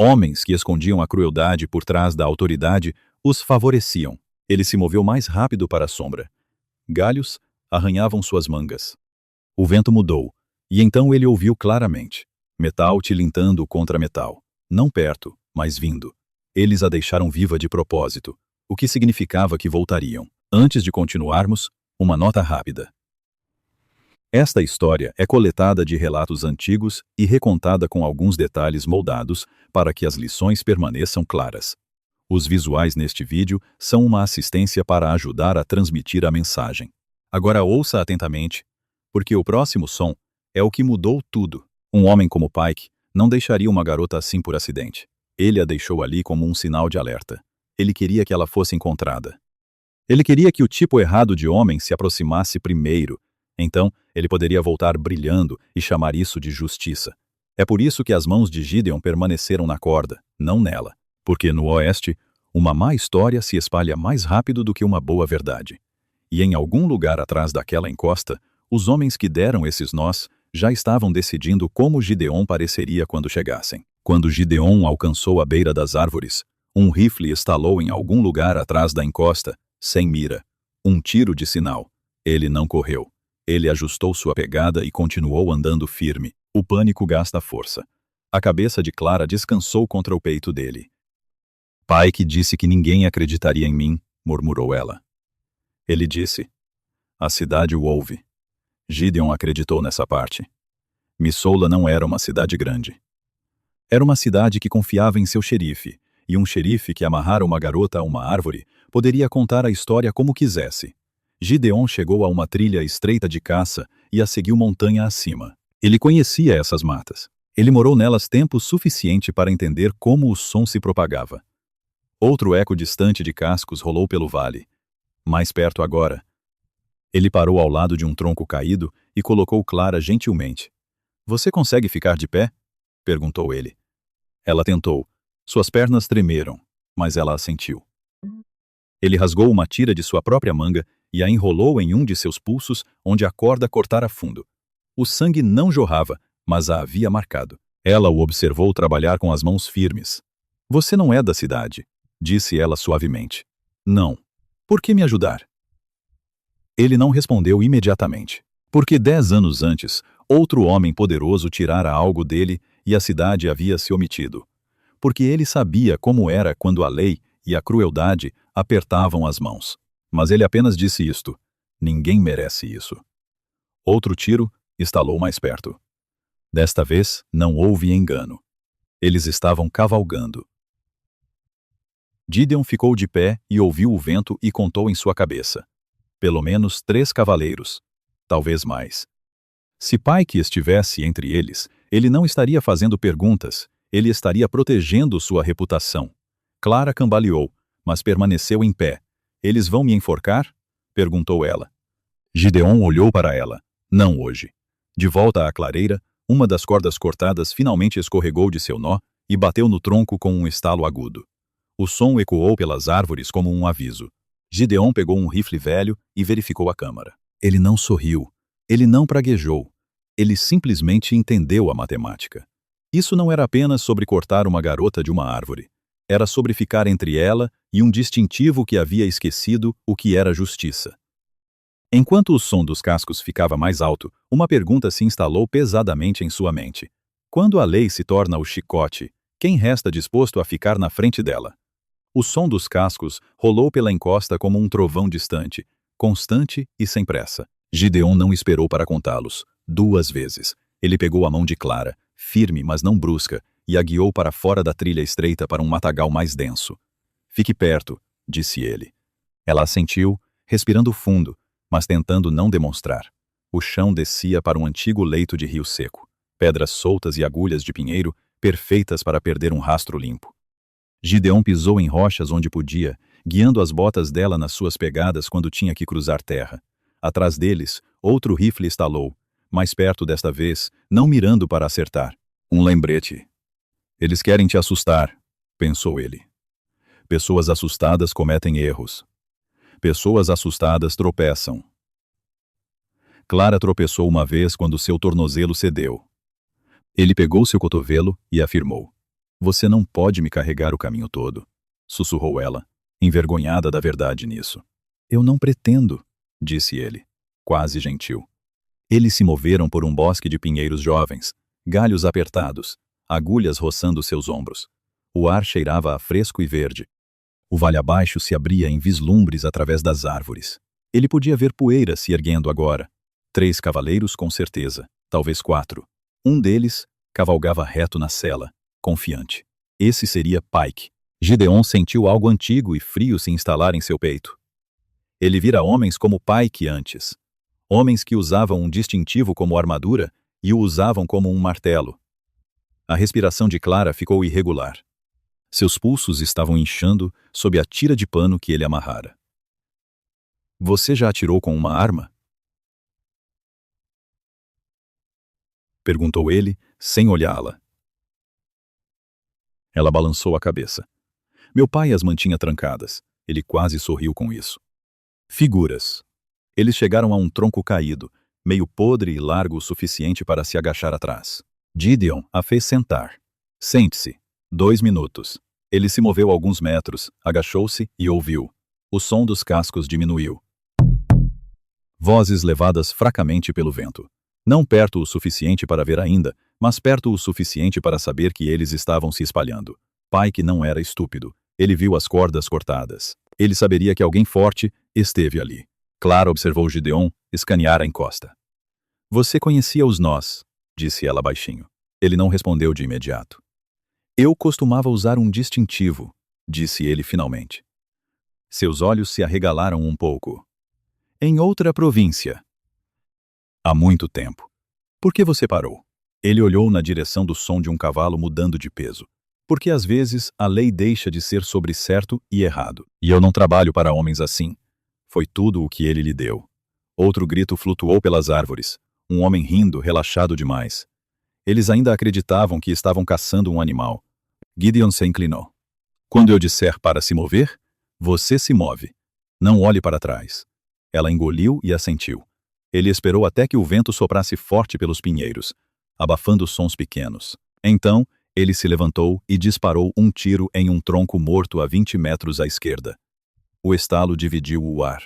Homens que escondiam a crueldade por trás da autoridade os favoreciam. Ele se moveu mais rápido para a sombra. Galhos arranhavam suas mangas. O vento mudou, e então ele ouviu claramente. Metal tilintando contra metal. Não perto, mas vindo. Eles a deixaram viva de propósito, o que significava que voltariam. Antes de continuarmos, uma nota rápida. Esta história é coletada de relatos antigos e recontada com alguns detalhes moldados para que as lições permaneçam claras. Os visuais neste vídeo são uma assistência para ajudar a transmitir a mensagem. Agora ouça atentamente, porque o próximo som é o que mudou tudo. Um homem como Pike não deixaria uma garota assim por acidente. Ele a deixou ali como um sinal de alerta. Ele queria que ela fosse encontrada. Ele queria que o tipo errado de homem se aproximasse primeiro. Então, ele poderia voltar brilhando e chamar isso de justiça. É por isso que as mãos de Gideon permaneceram na corda, não nela. Porque no Oeste, uma má história se espalha mais rápido do que uma boa verdade. E em algum lugar atrás daquela encosta, os homens que deram esses nós já estavam decidindo como Gideon pareceria quando chegassem. Quando Gideon alcançou a beira das árvores, um rifle estalou em algum lugar atrás da encosta, sem mira. Um tiro de sinal. Ele não correu. Ele ajustou sua pegada e continuou andando firme. O pânico gasta força. A cabeça de Clara descansou contra o peito dele. Pike disse que ninguém acreditaria em mim, murmurou ela. Ele disse. A cidade o ouve. Gideon acreditou nessa parte. Missoula não era uma cidade grande. Era uma cidade que confiava em seu xerife, e um xerife que amarrara uma garota a uma árvore poderia contar a história como quisesse. Gideon chegou a uma trilha estreita de caça e a seguiu montanha acima. Ele conhecia essas matas. Ele morou nelas tempo suficiente para entender como o som se propagava. Outro eco distante de cascos rolou pelo vale. Mais perto agora. Ele parou ao lado de um tronco caído e colocou Clara gentilmente. "Você consegue ficar de pé?" perguntou ele. Ela tentou. Suas pernas tremeram, mas ela assentiu. Ele rasgou uma tira de sua própria manga e a enrolou em um de seus pulsos, onde a corda cortara fundo. O sangue não jorrava, mas a havia marcado. Ela o observou trabalhar com as mãos firmes. "Você não é da cidade", disse ela suavemente. "Não. Por que me ajudar?" Ele não respondeu imediatamente. Porque 10 anos antes, outro homem poderoso tirara algo dele e a cidade havia se omitido. Porque ele sabia como era quando a lei e a crueldade apertavam as mãos. Mas ele apenas disse isto. Ninguém merece isso. Outro tiro estalou mais perto. Desta vez, não houve engano. Eles estavam cavalgando. Gideon ficou de pé e ouviu o vento e contou em sua cabeça. Pelo menos 3 cavaleiros. Talvez mais. Se Pike estivesse entre eles, ele não estaria fazendo perguntas, ele estaria protegendo sua reputação. Clara cambaleou, mas permaneceu em pé. "Eles vão me enforcar?" perguntou ela. Gideon olhou para ela. Não hoje. De volta à clareira, uma das cordas cortadas finalmente escorregou de seu nó e bateu no tronco com um estalo agudo. O som ecoou pelas árvores como um aviso. Gideon pegou um rifle velho e verificou a câmara. Ele não sorriu. Ele não praguejou. Ele simplesmente entendeu a matemática. Isso não era apenas sobre cortar uma garota de uma árvore. Era sobre ficar entre ela e um distintivo que havia esquecido o que era justiça. Enquanto o som dos cascos ficava mais alto, uma pergunta se instalou pesadamente em sua mente. Quando a lei se torna o chicote, quem resta disposto a ficar na frente dela? O som dos cascos rolou pela encosta como um trovão distante, constante e sem pressa. Gideon não esperou para contá-los. 2 vezes. Ele pegou a mão de Clara, firme mas não brusca, e a guiou para fora da trilha estreita para um matagal mais denso. "Fique perto", disse ele. Ela assentiu, respirando fundo, mas tentando não demonstrar. O chão descia para um antigo leito de rio seco. Pedras soltas e agulhas de pinheiro, perfeitas para perder um rastro limpo. Gideon pisou em rochas onde podia, guiando as botas dela nas suas pegadas quando tinha que cruzar terra. Atrás deles, outro rifle estalou, mais perto desta vez, não mirando para acertar. Um lembrete. "Eles querem te assustar", pensou ele. Pessoas assustadas cometem erros. Pessoas assustadas tropeçam. Clara tropeçou uma vez quando seu tornozelo cedeu. Ele pegou seu cotovelo e afirmou. Você não pode me carregar o caminho todo, sussurrou ela, envergonhada da verdade nisso. Eu não pretendo, disse ele, quase gentil. Eles se moveram por um bosque de pinheiros jovens, galhos apertados, agulhas roçando seus ombros. O ar cheirava a fresco e verde. O vale abaixo se abria em vislumbres através das árvores. Ele podia ver poeira se erguendo agora. 3 cavaleiros com certeza, talvez 4. Um deles cavalgava reto na sela, confiante. Esse seria Pike. Gideon sentiu algo antigo e frio se instalar em seu peito. Ele vira homens como Pike antes. Homens que usavam um distintivo como armadura e o usavam como um martelo. A respiração de Clara ficou irregular. Seus pulsos estavam inchando sob a tira de pano que ele amarrara. Você já atirou com uma arma? Perguntou ele, sem olhá-la. Ela balançou a cabeça. Meu pai as mantinha trancadas. Ele quase sorriu com isso. Figuras. Eles chegaram a um tronco caído, meio podre e largo o suficiente para se agachar atrás. Gideon a fez sentar. Sente-se. 2 minutos. Ele se moveu alguns metros, agachou-se e ouviu. O som dos cascos diminuiu. Vozes levadas fracamente pelo vento. Não perto o suficiente para ver ainda, mas perto o suficiente para saber que eles estavam se espalhando. Pike não era estúpido. Ele viu as cordas cortadas. Ele saberia que alguém forte esteve ali. Clara observou Gideon escanear a encosta. Você conhecia os nós, disse ela baixinho. Ele não respondeu de imediato. Eu costumava usar um distintivo, disse ele finalmente. Seus olhos se arregalaram um pouco. Em outra província. Há muito tempo. Por que você parou? Ele olhou na direção do som de um cavalo mudando de peso. Porque às vezes a lei deixa de ser sobre certo e errado. E eu não trabalho para homens assim. Foi tudo o que ele lhe deu. Outro grito flutuou pelas árvores. Um homem rindo, relaxado demais. Eles ainda acreditavam que estavam caçando um animal. Gideon se inclinou. Quando eu disser para se mover, você se move. Não olhe para trás. Ela engoliu e assentiu. Ele esperou até que o vento soprasse forte pelos pinheiros, abafando sons pequenos. Então, ele se levantou e disparou um tiro em um tronco morto a 20 metros à esquerda. O estalo dividiu o ar.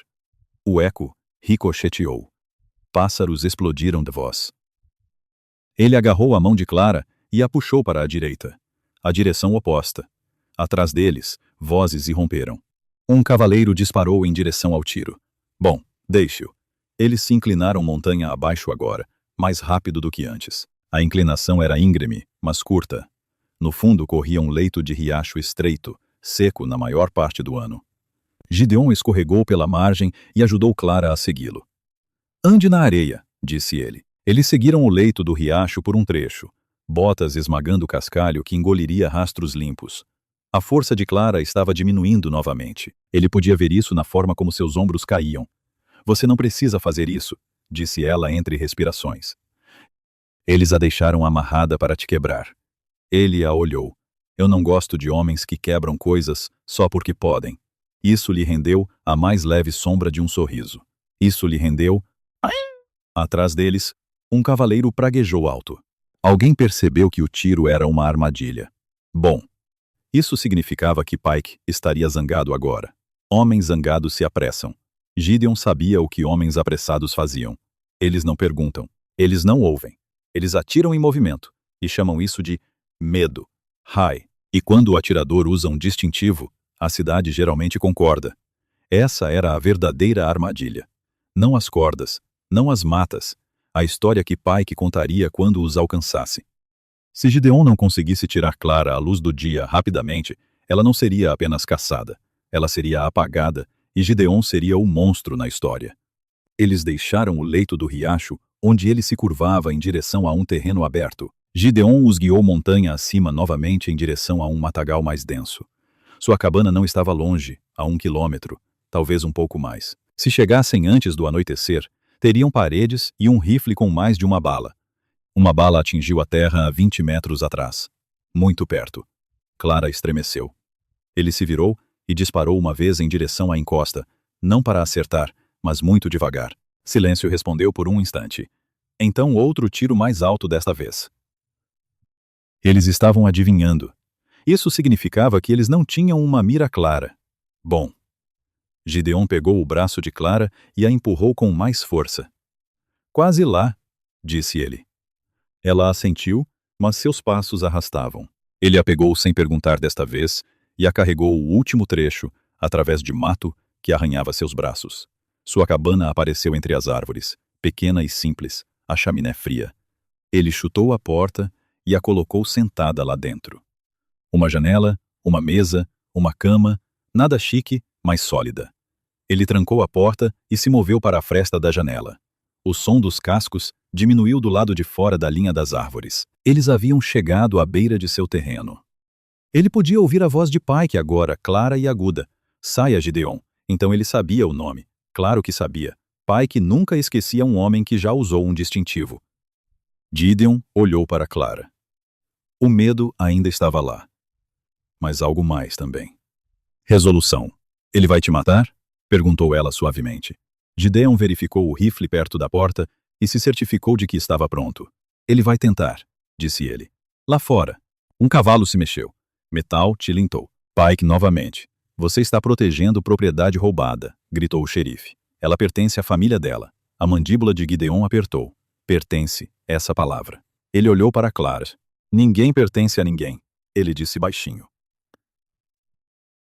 O eco ricocheteou. Pássaros explodiram de voz. Ele agarrou a mão de Clara e a puxou para a direita. A direção oposta. Atrás deles, vozes irromperam. Um cavaleiro disparou em direção ao tiro. Bom, deixe-o. Eles se inclinaram montanha abaixo agora, mais rápido do que antes. A inclinação era íngreme, mas curta. No fundo corria um leito de riacho estreito, seco na maior parte do ano. Gideon escorregou pela margem e ajudou Clara a segui-lo. Ande na areia, disse ele. Eles seguiram o leito do riacho por um trecho, botas esmagando o cascalho que engoliria rastros limpos. A força de Clara estava diminuindo novamente. Ele podia ver isso na forma como seus ombros caíam. Você não precisa fazer isso, disse ela entre respirações. Eles a deixaram amarrada para te quebrar. Ele a olhou. Eu não gosto de homens que quebram coisas só porque podem. Isso lhe rendeu a mais leve sombra de um sorriso. Isso lhe rendeu... Atrás deles, um cavaleiro praguejou alto. Alguém percebeu que o tiro era uma armadilha. Bom, isso significava que Pike estaria zangado agora. Homens zangados se apressam. Gideon sabia o que homens apressados faziam. Eles não perguntam. Eles não ouvem. Eles atiram em movimento e chamam isso de medo. Hai. E quando o atirador usa um distintivo, a cidade geralmente concorda. Essa era a verdadeira armadilha. Não as cordas, não as matas, a história que Pike contaria quando os alcançasse. Se Gideon não conseguisse tirar Clara à luz do dia rapidamente, ela não seria apenas caçada. Ela seria apagada e Gideon seria o monstro na história. Eles deixaram o leito do riacho, onde ele se curvava em direção a um terreno aberto. Gideon os guiou montanha acima novamente em direção a um matagal mais denso. Sua cabana não estava longe, a 1 quilômetro, talvez um pouco mais. Se chegassem antes do anoitecer, teriam paredes e um rifle com mais de uma bala. Uma bala atingiu a terra a 20 metros atrás. Muito perto. Clara estremeceu. Ele se virou e disparou uma vez em direção à encosta, não para acertar, mas muito devagar. Silêncio respondeu por um instante. Então outro tiro mais alto desta vez. Eles estavam adivinhando. Isso significava que eles não tinham uma mira clara. Bom. Gideon pegou o braço de Clara e a empurrou com mais força. Quase lá, disse ele. Ela assentiu, mas seus passos arrastavam. Ele a pegou sem perguntar desta vez e a carregou o último trecho, através de mato que arranhava seus braços. Sua cabana apareceu entre as árvores, pequena e simples, a chaminé fria. Ele chutou a porta e a colocou sentada lá dentro. Uma janela, uma mesa, uma cama, nada chique, mas sólida. Ele trancou a porta e se moveu para a fresta da janela. O som dos cascos diminuiu do lado de fora da linha das árvores. Eles haviam chegado à beira de seu terreno. Ele podia ouvir a voz de Pike agora, clara e aguda. Saia, Gideon. Então ele sabia o nome. Claro que sabia. Pike nunca esquecia um homem que já usou um distintivo. Gideon olhou para Clara. O medo ainda estava lá. Mas algo mais também. Resolução. Ele vai te matar? Perguntou ela suavemente. Gideon verificou o rifle perto da porta e se certificou de que estava pronto. Ele vai tentar, disse ele. Lá fora. Um cavalo se mexeu. Metal tilintou. Pike novamente. Você está protegendo propriedade roubada, gritou o xerife. Ela pertence à família dela. A mandíbula de Gideon apertou. Pertence, essa palavra. Ele olhou para Clara. Ninguém pertence a ninguém, ele disse baixinho.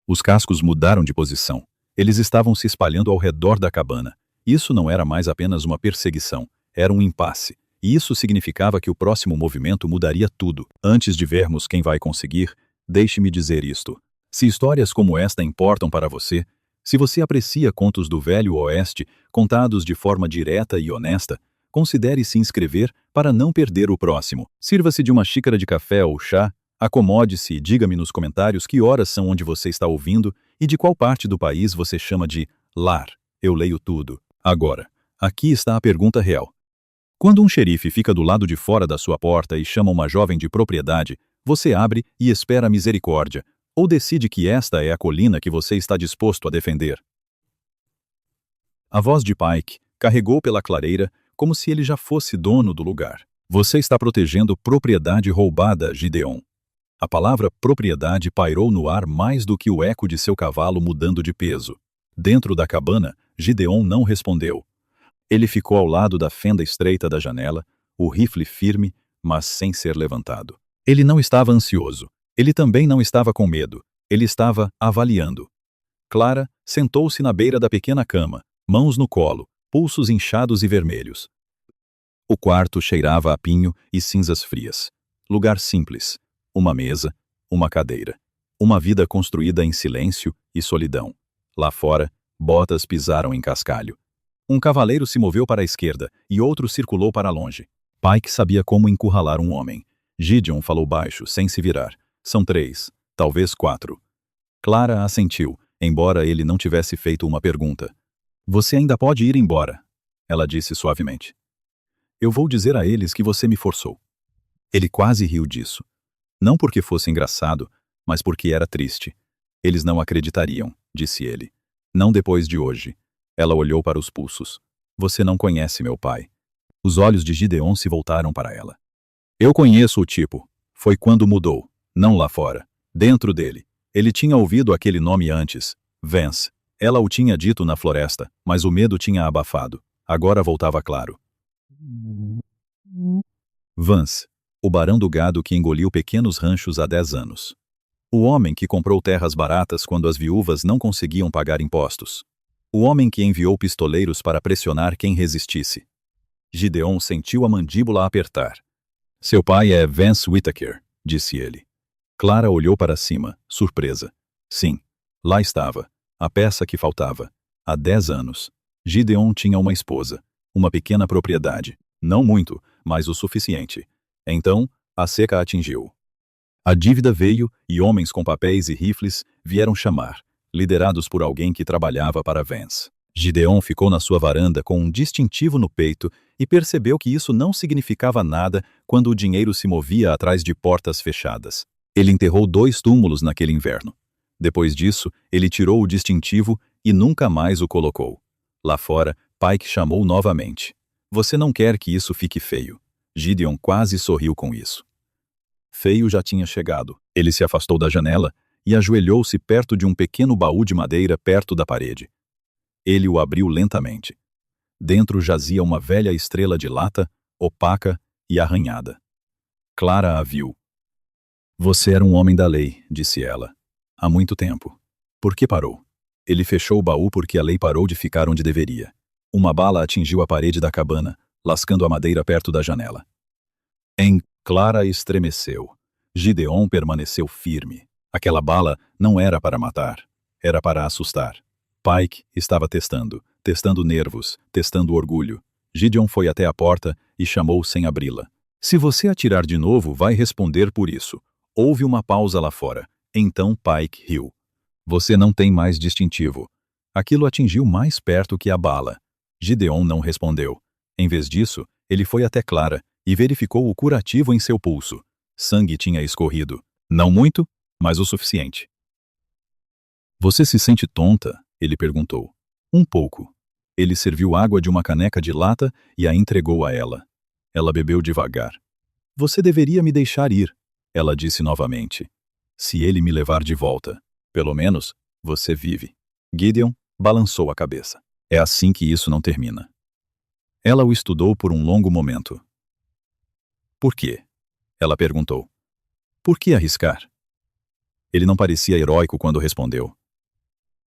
Os cascos mudaram de posição. Eles estavam se espalhando ao redor da cabana. Isso não era mais apenas uma perseguição, era um impasse. E isso significava que o próximo movimento mudaria tudo. Antes de vermos quem vai conseguir, deixe-me dizer isto. Se histórias como esta importam para você, se você aprecia contos do Velho Oeste, contados de forma direta e honesta, considere se inscrever para não perder o próximo. Sirva-se de uma xícara de café ou chá, acomode-se e diga-me nos comentários que horas são onde você está ouvindo e de qual parte do país você chama de lar. Eu leio tudo. Agora, aqui está a pergunta real. Quando um xerife fica do lado de fora da sua porta e chama uma jovem de propriedade, você abre e espera misericórdia, ou decide que esta é a colina que você está disposto a defender? A voz de Pike carregou pela clareira como se ele já fosse dono do lugar. Você está protegendo propriedade roubada, Gideon. A palavra propriedade pairou no ar mais do que o eco de seu cavalo mudando de peso. Dentro da cabana, Gideon não respondeu. Ele ficou ao lado da fenda estreita da janela, o rifle firme, mas sem ser levantado. Ele não estava ansioso. Ele também não estava com medo. Ele estava avaliando. Clara sentou-se na beira da pequena cama, mãos no colo, pulsos inchados e vermelhos. O quarto cheirava a pinho e cinzas frias. Lugar simples. Uma mesa, uma cadeira. Uma vida construída em silêncio e solidão. Lá fora, botas pisaram em cascalho. Um cavaleiro se moveu para a esquerda e outro circulou para longe. Pike sabia como encurralar um homem. Gideon falou baixo, sem se virar. São 3, talvez 4. Clara assentiu, embora ele não tivesse feito uma pergunta. Você ainda pode ir embora, ela disse suavemente. Eu vou dizer a eles que você me forçou. Ele quase riu disso. Não porque fosse engraçado, mas porque era triste. Eles não acreditariam, disse ele. Não depois de hoje. Ela olhou para os pulsos. Você não conhece meu pai. Os olhos de Gideon se voltaram para ela. Eu conheço o tipo. Foi quando mudou. Não lá fora. Dentro dele. Ele tinha ouvido aquele nome antes. Vance. Ela o tinha dito na floresta, mas o medo tinha abafado. Agora voltava claro. Vance. O barão do gado que engoliu pequenos ranchos há 10 anos. O homem que comprou terras baratas quando as viúvas não conseguiam pagar impostos. O homem que enviou pistoleiros para pressionar quem resistisse. Gideon sentiu a mandíbula apertar. Seu pai é Vance Whittaker, disse ele. Clara olhou para cima, surpresa. Sim, lá estava, a peça que faltava. Há 10 anos. Gideon tinha uma esposa, uma pequena propriedade. Não muito, mas o suficiente. Então, a seca atingiu. A dívida veio e homens com papéis e rifles vieram chamar, liderados por alguém que trabalhava para Vance. Gideon ficou na sua varanda com um distintivo no peito e percebeu que isso não significava nada quando o dinheiro se movia atrás de portas fechadas. Ele enterrou 2 túmulos naquele inverno. Depois disso, ele tirou o distintivo e nunca mais o colocou. Lá fora, Pike chamou novamente. Você não quer que isso fique feio. Gideon quase sorriu com isso. Feio já tinha chegado. Ele se afastou da janela e ajoelhou-se perto de um pequeno baú de madeira perto da parede. Ele o abriu lentamente. Dentro jazia uma velha estrela de lata, opaca e arranhada. Clara a viu. Você era um homem da lei, disse ela. Há muito tempo. Por que parou? Ele fechou o baú porque a lei parou de ficar onde deveria. Uma bala atingiu a parede da cabana, lascando a madeira perto da janela. Clara estremeceu. Gideon permaneceu firme. Aquela bala não era para matar, era para assustar. Pike estava testando nervos, testando orgulho. Gideon foi até a porta e chamou sem abri-la. Se você atirar de novo, vai responder por isso. Houve uma pausa lá fora. Então Pike riu. Você não tem mais distintivo. Aquilo atingiu mais perto que a bala. Gideon não respondeu. Em vez disso, ele foi até Clara e verificou o curativo em seu pulso. Sangue tinha escorrido. Não muito, mas o suficiente. Você se sente tonta? Ele perguntou. Um pouco. Ele serviu água de uma caneca de lata e a entregou a ela. Ela bebeu devagar. Você deveria me deixar ir, ela disse novamente. Se ele me levar de volta, pelo menos, você vive. Gideon balançou a cabeça. É assim que isso não termina. Ela o estudou por um longo momento. Por quê? Ela perguntou. Por que arriscar? Ele não parecia heróico quando respondeu.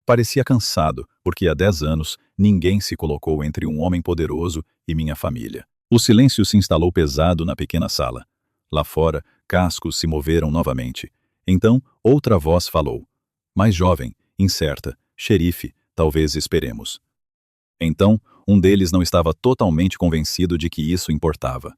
Parecia cansado, porque há 10 anos ninguém se colocou entre um homem poderoso e minha família. O silêncio se instalou pesado na pequena sala. Lá fora, cascos se moveram novamente. Então, outra voz falou. Mais jovem, incerta, xerife, talvez esperemos. Então, um deles não estava totalmente convencido de que isso importava.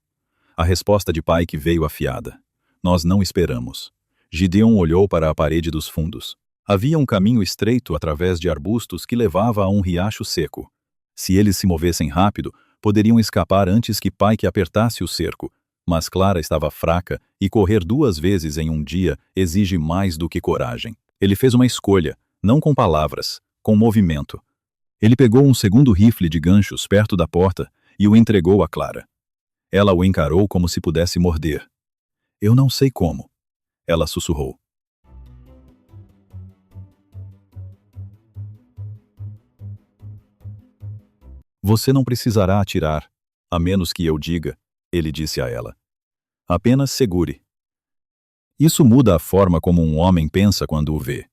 A resposta de Pike veio afiada. Nós não esperamos. Gideon olhou para a parede dos fundos. Havia um caminho estreito através de arbustos que levava a um riacho seco. Se eles se movessem rápido, poderiam escapar antes que Pike apertasse o cerco, mas Clara estava fraca e correr 2 vezes em um dia exige mais do que coragem. Ele fez uma escolha, não com palavras, com movimento. Ele pegou um segundo rifle de ganchos perto da porta e o entregou a Clara. Ela o encarou como se pudesse morder. Eu não sei como. Ela sussurrou. Você não precisará atirar, a menos que eu diga, ele disse a ela. Apenas segure. Isso muda a forma como um homem pensa quando o vê.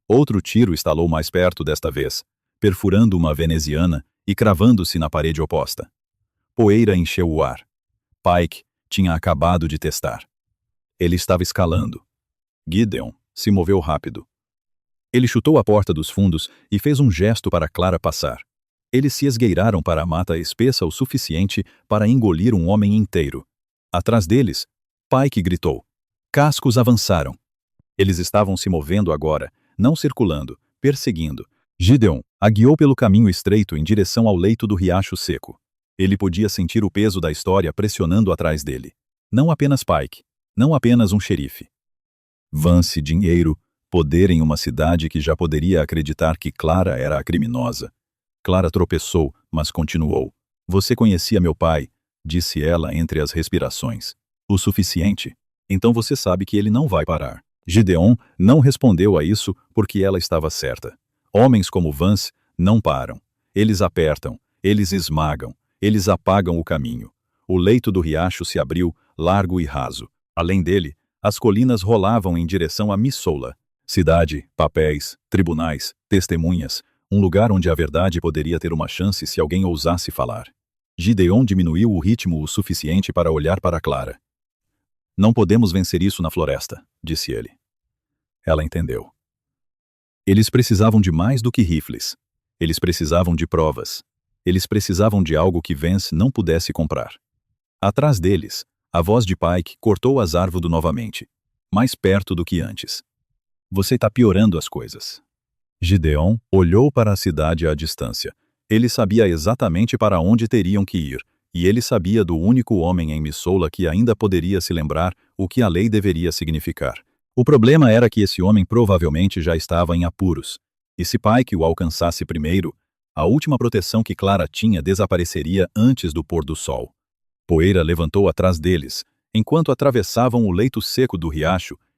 Outro tiro estalou mais perto desta vez, perfurando uma veneziana e cravando-se na parede oposta. Poeira encheu o ar. Pike tinha acabado de testar. Ele estava escalando. Gideon se moveu rápido. Ele chutou a porta dos fundos e fez um gesto para Clara passar. Eles se esgueiraram para a mata espessa o suficiente para engolir um homem inteiro. Atrás deles, Pike gritou. Cascos avançaram. Eles estavam se movendo agora, não circulando, perseguindo. Gideon a guiou pelo caminho estreito em direção ao leito do riacho seco. Ele podia sentir o peso da história pressionando atrás dele. Não apenas Pike, não apenas um xerife. Vance, dinheiro, poder em uma cidade que já poderia acreditar que Clara era a criminosa. Clara tropeçou, mas continuou. Você conhecia meu pai, disse ela entre as respirações. O suficiente. Então você sabe que ele não vai parar. Gideon não respondeu a isso porque ela estava certa. Homens como Vance não param. Eles apertam, eles esmagam, eles apagam o caminho. O leito do riacho se abriu, largo e raso. Além dele, as colinas rolavam em direção a Missoula. Cidade, papéis, tribunais, testemunhas. Um lugar onde a verdade poderia ter uma chance se alguém ousasse falar. Gideon diminuiu o ritmo o suficiente para olhar para Clara. Não podemos vencer isso na floresta, disse ele. Ela entendeu. Eles precisavam de mais do que rifles. Eles precisavam de provas. Eles precisavam de algo que Vance não pudesse comprar. Atrás deles, a voz de Pike cortou as árvores novamente, mais perto do que antes. Você está piorando as coisas. Gideon olhou para a cidade à distância. Ele sabia exatamente para onde teriam que ir, e ele sabia do único homem em Missoula que ainda poderia se lembrar o que a lei deveria significar. O problema era que esse homem provavelmente já estava em apuros, e se Pike o alcançasse primeiro, a última proteção que Clara tinha desapareceria antes do pôr do sol. Poeira levantou atrás deles, enquanto atravessavam o leito seco do riacho,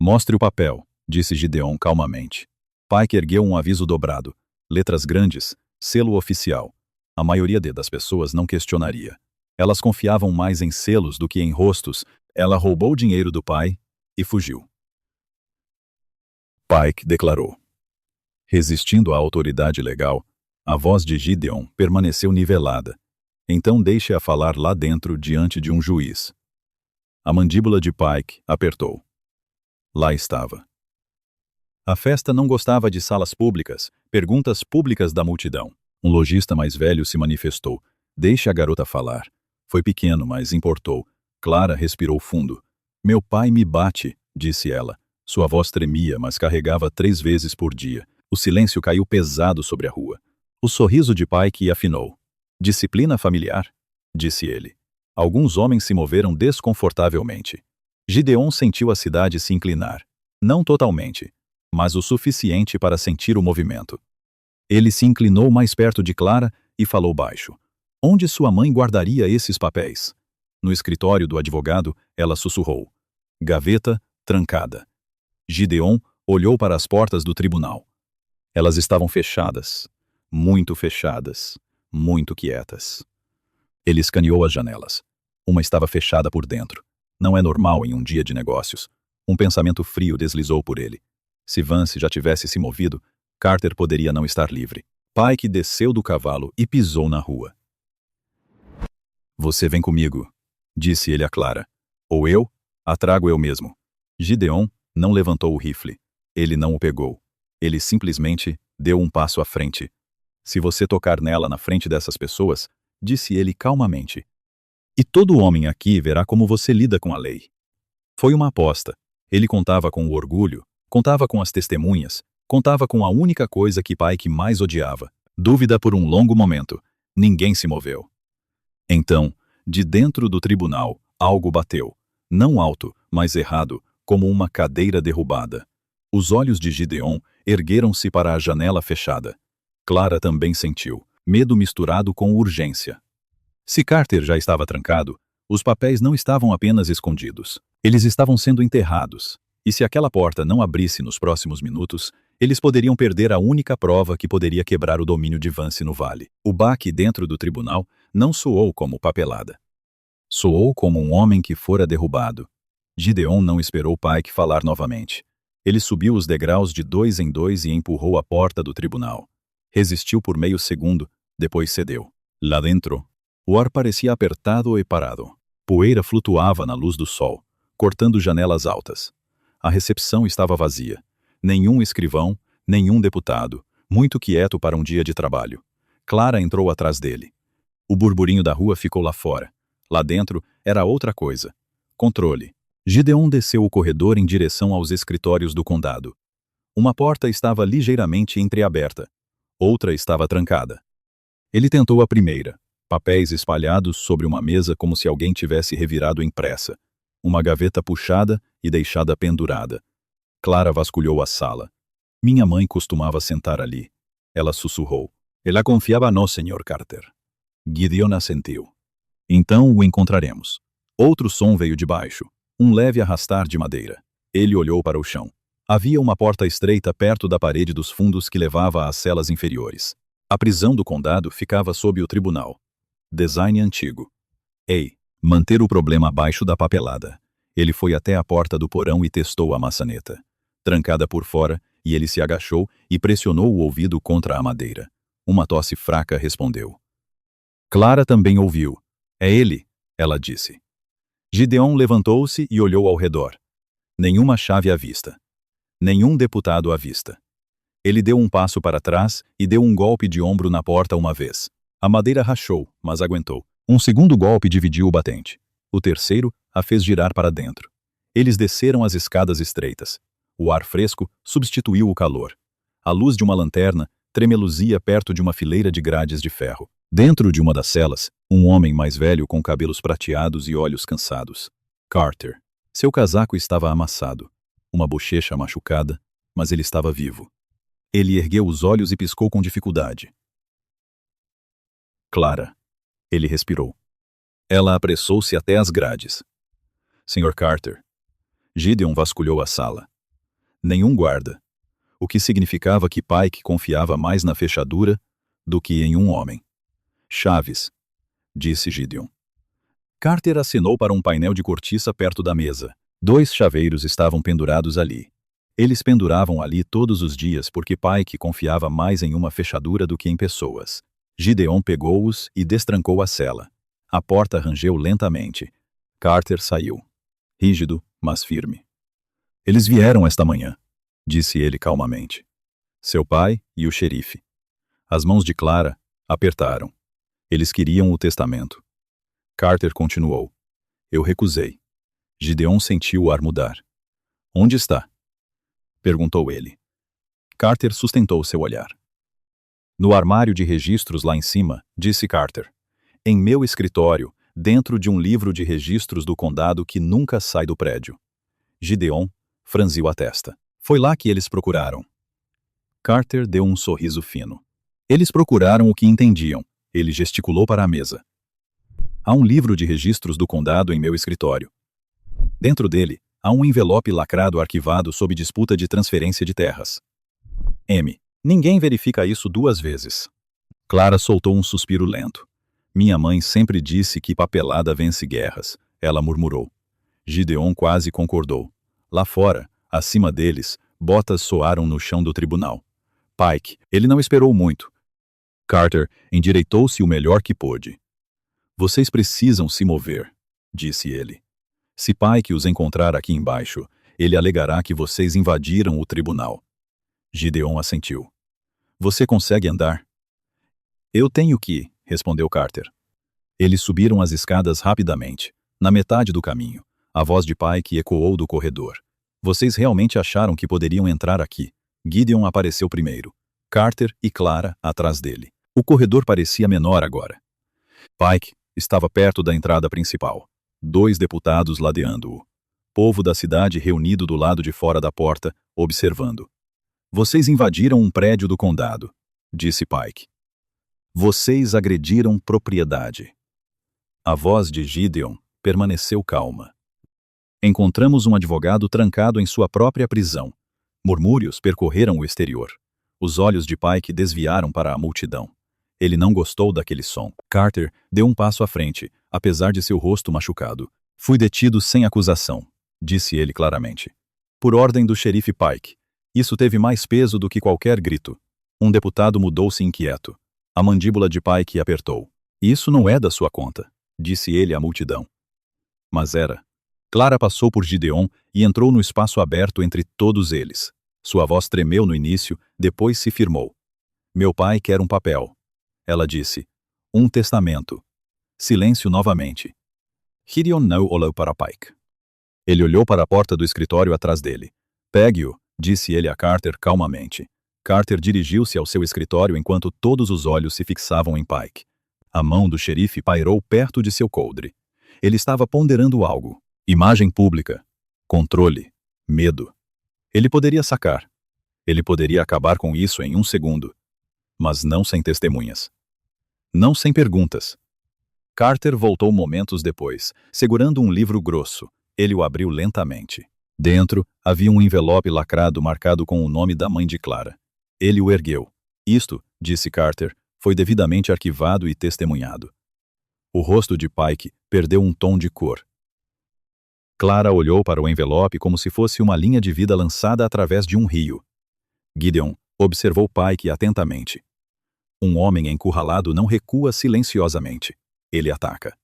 Mostre o papel, disse Gideon calmamente. Pike ergueu um aviso dobrado. Letras grandes, selo oficial. A maioria das pessoas não questionaria. Elas confiavam mais em selos do que em rostos. Ela roubou o dinheiro do pai e fugiu. Pike declarou. Resistindo à autoridade legal, a voz de Gideon permaneceu nivelada. Então deixe-a falar lá dentro diante de um juiz. A mandíbula de Pike apertou. Lá estava. A festa não gostava de salas públicas, perguntas públicas da multidão. Um lojista mais velho se manifestou. Deixe a garota falar. Foi pequeno, mas importou. Clara respirou fundo. Meu pai me bate, disse ela. Sua voz tremia, mas carregava 3 vezes por dia. O silêncio caiu pesado sobre a rua. O sorriso de Pike afinou. Disciplina familiar? Disse ele. Alguns homens se moveram desconfortavelmente. Gideon sentiu a cidade se inclinar. Não totalmente, mas o suficiente para sentir o movimento. Ele se inclinou mais perto de Clara e falou baixo. Onde sua mãe guardaria esses papéis? No escritório do advogado, ela sussurrou. Gaveta trancada. Gideon olhou para as portas do tribunal. Elas estavam fechadas, muito quietas. Ele escaneou as janelas. Uma estava fechada por dentro. Não é normal em um dia de negócios. Um pensamento frio deslizou por ele. Se Vance já tivesse se movido, Carter poderia não estar livre. Pike desceu do cavalo e pisou na rua. Você vem comigo, disse ele a Clara. Ou eu, a trago eu mesmo. Gideon não levantou o rifle. Ele não o pegou. Ele simplesmente deu um passo à frente. Se você tocar nela na frente dessas pessoas, disse ele calmamente. E todo homem aqui verá como você lida com a lei. Foi uma aposta. Ele contava com o orgulho, contava com as testemunhas, contava com a única coisa que Pike mais odiava. Dúvida por um longo momento. Ninguém se moveu. Então, de dentro do tribunal, algo bateu. Não alto, mas errado, como uma cadeira derrubada. Os olhos de Gideon ergueram-se para a janela fechada. Clara também sentiu, medo misturado com urgência. Se Carter já estava trancado, os papéis não estavam apenas escondidos. Eles estavam sendo enterrados. E se aquela porta não abrisse nos próximos minutos, eles poderiam perder a única prova que poderia quebrar o domínio de Vance no vale. O baque dentro do tribunal não soou como papelada. Soou como um homem que fora derrubado. Gideon não esperou Pike falar novamente. Ele subiu os degraus de 2 em 2 e empurrou a porta do tribunal. Resistiu por meio segundo, depois cedeu. Lá dentro, o ar parecia apertado e parado. Poeira flutuava na luz do sol, cortando janelas altas. A recepção estava vazia. Nenhum escrivão, nenhum deputado, muito quieto para um dia de trabalho. Clara entrou atrás dele. O burburinho da rua ficou lá fora. Lá dentro era outra coisa. Controle. Gideon desceu o corredor em direção aos escritórios do condado. Uma porta estava ligeiramente entreaberta. Outra estava trancada. Ele tentou a primeira. Papéis espalhados sobre uma mesa como se alguém tivesse revirado em pressa. Uma gaveta puxada e deixada pendurada. Clara vasculhou a sala. Minha mãe costumava sentar ali. Ela sussurrou. Ela confiava no Sr. Carter. Gideon assentiu. Então o encontraremos. Outro som veio de baixo. Um leve arrastar de madeira. Ele olhou para o chão. Havia uma porta estreita perto da parede dos fundos que levava às celas inferiores. A prisão do condado ficava sob o tribunal. Design antigo. Ei, manter o problema abaixo da papelada. Ele foi até a porta do porão e testou a maçaneta. Trancada por fora, e ele se agachou e pressionou o ouvido contra a madeira. Uma tosse fraca respondeu. Clara também ouviu. É ele, ela disse. Gideon levantou-se e olhou ao redor. Nenhuma chave à vista. Nenhum deputado à vista. Ele deu um passo para trás e deu um golpe de ombro na porta uma vez. A madeira rachou, mas aguentou. Um segundo golpe dividiu o batente. O terceiro a fez girar para dentro. Eles desceram as escadas estreitas. O ar fresco substituiu o calor. A luz de uma lanterna tremeluzia perto de uma fileira de grades de ferro. Dentro de uma das celas, um homem mais velho com cabelos prateados e olhos cansados. Carter. Seu casaco estava amassado. Uma bochecha machucada, mas ele estava vivo. Ele ergueu os olhos e piscou com dificuldade. Clara. Ele respirou. Ela apressou-se até as grades. Sr. Carter. Gideon vasculhou a sala. Nenhum guarda. O que significava que Pike confiava mais na fechadura do que em um homem. Chaves, disse Gideon. Carter acenou para um painel de cortiça perto da mesa. 2 chaveiros estavam pendurados ali. Eles penduravam ali todos os dias porque Pike confiava mais em uma fechadura do que em pessoas. Gideon pegou-os e destrancou a cela. A porta rangeu lentamente. Carter saiu. Rígido, mas firme. Eles vieram esta manhã, disse ele calmamente. Seu pai e o xerife. As mãos de Clara apertaram. Eles queriam o testamento. Carter continuou. Eu recusei. Gideon sentiu o ar mudar. Onde está? Perguntou ele. Carter sustentou seu olhar. No armário de registros lá em cima, disse Carter. Em meu escritório, dentro de um livro de registros do condado que nunca sai do prédio. Gideon franziu a testa. Foi lá que eles procuraram. Carter deu um sorriso fino. Eles procuraram o que entendiam. Ele gesticulou para a mesa. Há um livro de registros do condado em meu escritório. Dentro dele, há um envelope lacrado arquivado sob disputa de transferência de terras. M. Ninguém verifica isso 2 vezes. Clara soltou um suspiro lento. Minha mãe sempre disse que papelada vence guerras, ela murmurou. Gideon quase concordou. Lá fora, acima deles, botas soaram no chão do tribunal. Pike, ele não esperou muito. Carter endireitou-se o melhor que pôde. Vocês precisam se mover, disse ele. Se Pike os encontrar aqui embaixo, ele alegará que vocês invadiram o tribunal. Gideon assentiu. Você consegue andar? Eu tenho que, respondeu Carter. Eles subiram as escadas rapidamente. Na metade do caminho, a voz de Pike ecoou do corredor. Vocês realmente acharam que poderiam entrar aqui? Gideon apareceu primeiro. Carter e Clara atrás dele. O corredor parecia menor agora. Pike estava perto da entrada principal. 2 deputados ladeando-o. Povo da cidade reunido do lado de fora da porta, observando. Vocês invadiram um prédio do condado, disse Pike. Vocês agrediram propriedade. A voz de Gideon permaneceu calma. Encontramos um advogado trancado em sua própria prisão. Murmúrios percorreram o exterior. Os olhos de Pike desviaram para a multidão. Ele não gostou daquele som. Carter deu um passo à frente, apesar de seu rosto machucado. Fui detido sem acusação, disse ele claramente. Por ordem do xerife Pike. Isso teve mais peso do que qualquer grito. Um deputado mudou-se inquieto. A mandíbula de Pike apertou. Isso não é da sua conta, disse ele à multidão. Mas era. Clara passou por Gideon e entrou no espaço aberto entre todos eles. Sua voz tremeu no início, depois se firmou. Meu pai quer um papel. Ela disse. Um testamento. Silêncio novamente. Gideon não olhou para Pike. Ele olhou para a porta do escritório atrás dele. Pegue-o, disse ele a Carter calmamente. Carter dirigiu-se ao seu escritório enquanto todos os olhos se fixavam em Pike. A mão do xerife pairou perto de seu coldre. Ele estava ponderando algo. Imagem pública. Controle. Medo. Ele poderia sacar. Ele poderia acabar com isso em 1 segundo. Mas não sem testemunhas. Não sem perguntas. Carter voltou momentos depois, segurando um livro grosso. Ele o abriu lentamente. Dentro, havia um envelope lacrado marcado com o nome da mãe de Clara. Ele o ergueu. Isto, disse Carter, foi devidamente arquivado e testemunhado. O rosto de Pike perdeu um tom de cor. Clara olhou para o envelope como se fosse uma linha de vida lançada através de um rio. Gideon observou Pike atentamente. Um homem encurralado não recua silenciosamente. Ele ataca.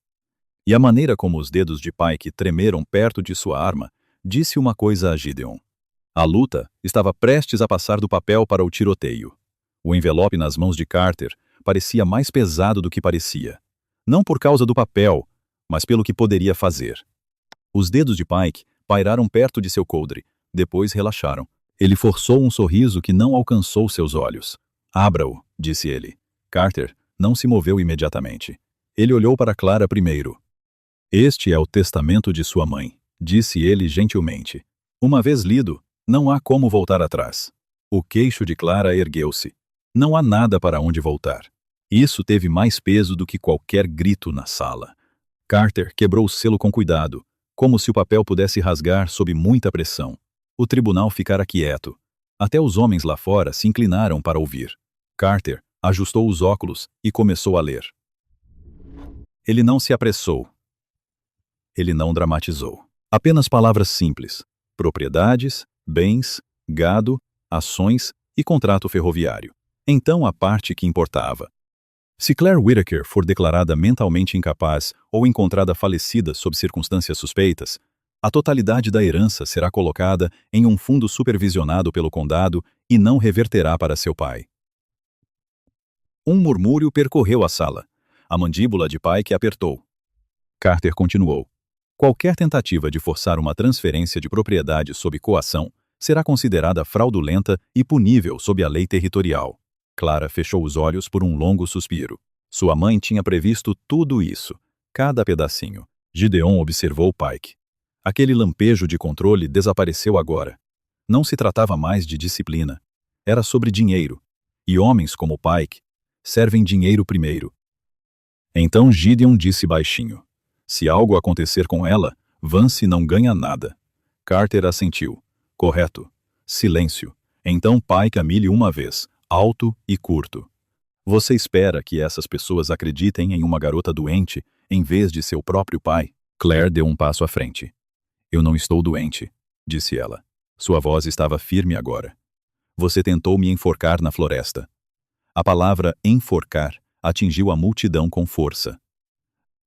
E a maneira como os dedos de Pike tremeram perto de sua arma disse uma coisa a Gideon. A luta estava prestes a passar do papel para o tiroteio. O envelope nas mãos de Carter parecia mais pesado do que parecia. Não por causa do papel, mas pelo que poderia fazer. Os dedos de Pike pairaram perto de seu coldre, depois relaxaram. Ele forçou um sorriso que não alcançou seus olhos. Abra-o, disse ele. Carter não se moveu imediatamente. Ele olhou para Clara primeiro. Este é o testamento de sua mãe, disse ele gentilmente. Uma vez lido, não há como voltar atrás. O queixo de Clara ergueu-se. Não há nada para onde voltar. Isso teve mais peso do que qualquer grito na sala. Carter quebrou o selo com cuidado, como se o papel pudesse rasgar sob muita pressão. O tribunal ficara quieto. Até os homens lá fora se inclinaram para ouvir. Carter ajustou os óculos e começou a ler. Ele não se apressou. Ele não dramatizou. Apenas palavras simples: propriedades, bens, gado, ações e contrato ferroviário. Então a parte que importava. Se Claire Whittaker for declarada mentalmente incapaz ou encontrada falecida sob circunstâncias suspeitas, a totalidade da herança será colocada em um fundo supervisionado pelo condado e não reverterá para seu pai. Um murmúrio percorreu a sala. A mandíbula de Pike apertou. Carter continuou. Qualquer tentativa de forçar uma transferência de propriedade sob coação será considerada fraudulenta e punível sob a lei territorial. Clara fechou os olhos por um longo suspiro. Sua mãe tinha previsto tudo isso, cada pedacinho. Gideon observou Pike. Aquele lampejo de controle desapareceu agora. Não se tratava mais de disciplina. Era sobre dinheiro. E homens como Pike servem dinheiro primeiro. Então Gideon disse baixinho. Se algo acontecer com ela, Vance não ganha nada. Carter assentiu. Correto. Silêncio. Então Pike amilhe uma vez, alto e curto. Você espera que essas pessoas acreditem em uma garota doente em vez de seu próprio pai? Claire deu um passo à frente. Eu não estou doente, disse ela. Sua voz estava firme agora. Você tentou me enforcar na floresta. A palavra enforcar atingiu a multidão com força.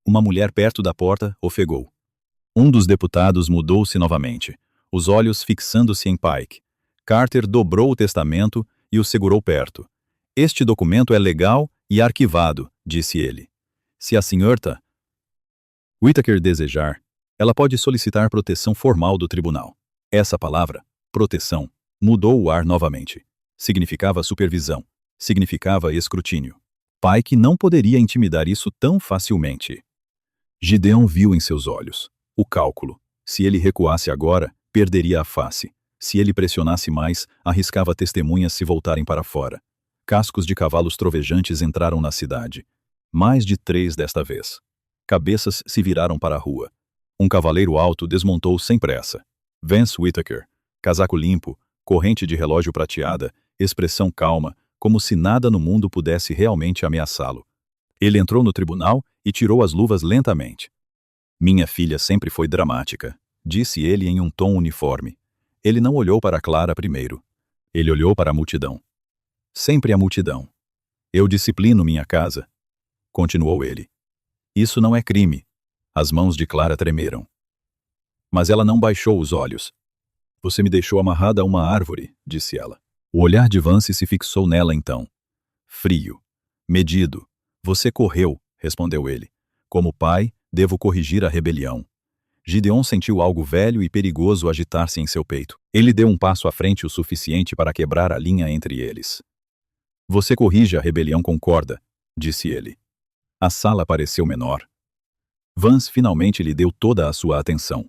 Uma mulher perto da porta ofegou. Um dos deputados mudou-se novamente, os olhos fixando-se em Pike. Carter dobrou o testamento e o segurou perto. Este documento é legal e arquivado, disse ele. Se a senhorita Whittaker desejar, ela pode solicitar proteção formal do tribunal. Essa palavra, proteção, mudou o ar novamente. Significava supervisão. Significava escrutínio. Pike não poderia intimidar isso tão facilmente. Gideon viu em seus olhos o cálculo. Se ele recuasse agora, perderia a face. Se ele pressionasse mais, arriscava testemunhas se voltarem para fora. Cascos de cavalos trovejantes entraram na cidade. Mais de 3 desta vez. Cabeças se viraram para a rua. Um cavaleiro alto desmontou sem pressa. Vance Whittaker, casaco limpo, corrente de relógio prateada, expressão calma, como se nada no mundo pudesse realmente ameaçá-lo. Ele entrou no tribunal e tirou as luvas lentamente. Minha filha sempre foi dramática, disse ele em um tom uniforme. Ele não olhou para Clara primeiro. Ele olhou para a multidão. Sempre a multidão. Eu disciplino minha casa, continuou ele. Isso não é crime. As mãos de Clara tremeram. Mas ela não baixou os olhos. Você me deixou amarrada a uma árvore, disse ela. O olhar de Vance se fixou nela então. Frio. Medido. Você correu, respondeu ele. Como pai, devo corrigir a rebelião. Gideon sentiu algo velho e perigoso agitar-se em seu peito. Ele deu um passo à frente o suficiente para quebrar a linha entre eles. Você corrige a rebelião com corda, disse ele. A sala pareceu menor. Vance finalmente lhe deu toda a sua atenção.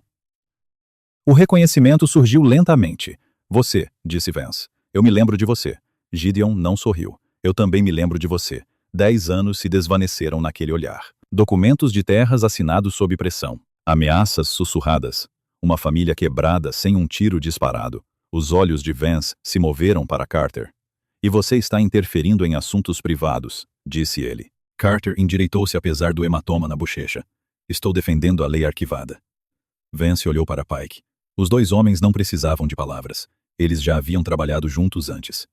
O reconhecimento surgiu lentamente. Você, disse Vance. Eu me lembro de você. Gideon não sorriu. Eu também me lembro de você. 10 anos se desvaneceram naquele olhar. Documentos de terras assinados sob pressão. Ameaças sussurradas. Uma família quebrada sem um tiro disparado. Os olhos de Vance se moveram para Carter. E você está interferindo em assuntos privados, disse ele. Carter endireitou-se apesar do hematoma na bochecha. Estou defendendo a lei arquivada. Vance olhou para Pike. Os dois homens não precisavam de palavras. Eles já haviam trabalhado juntos antes.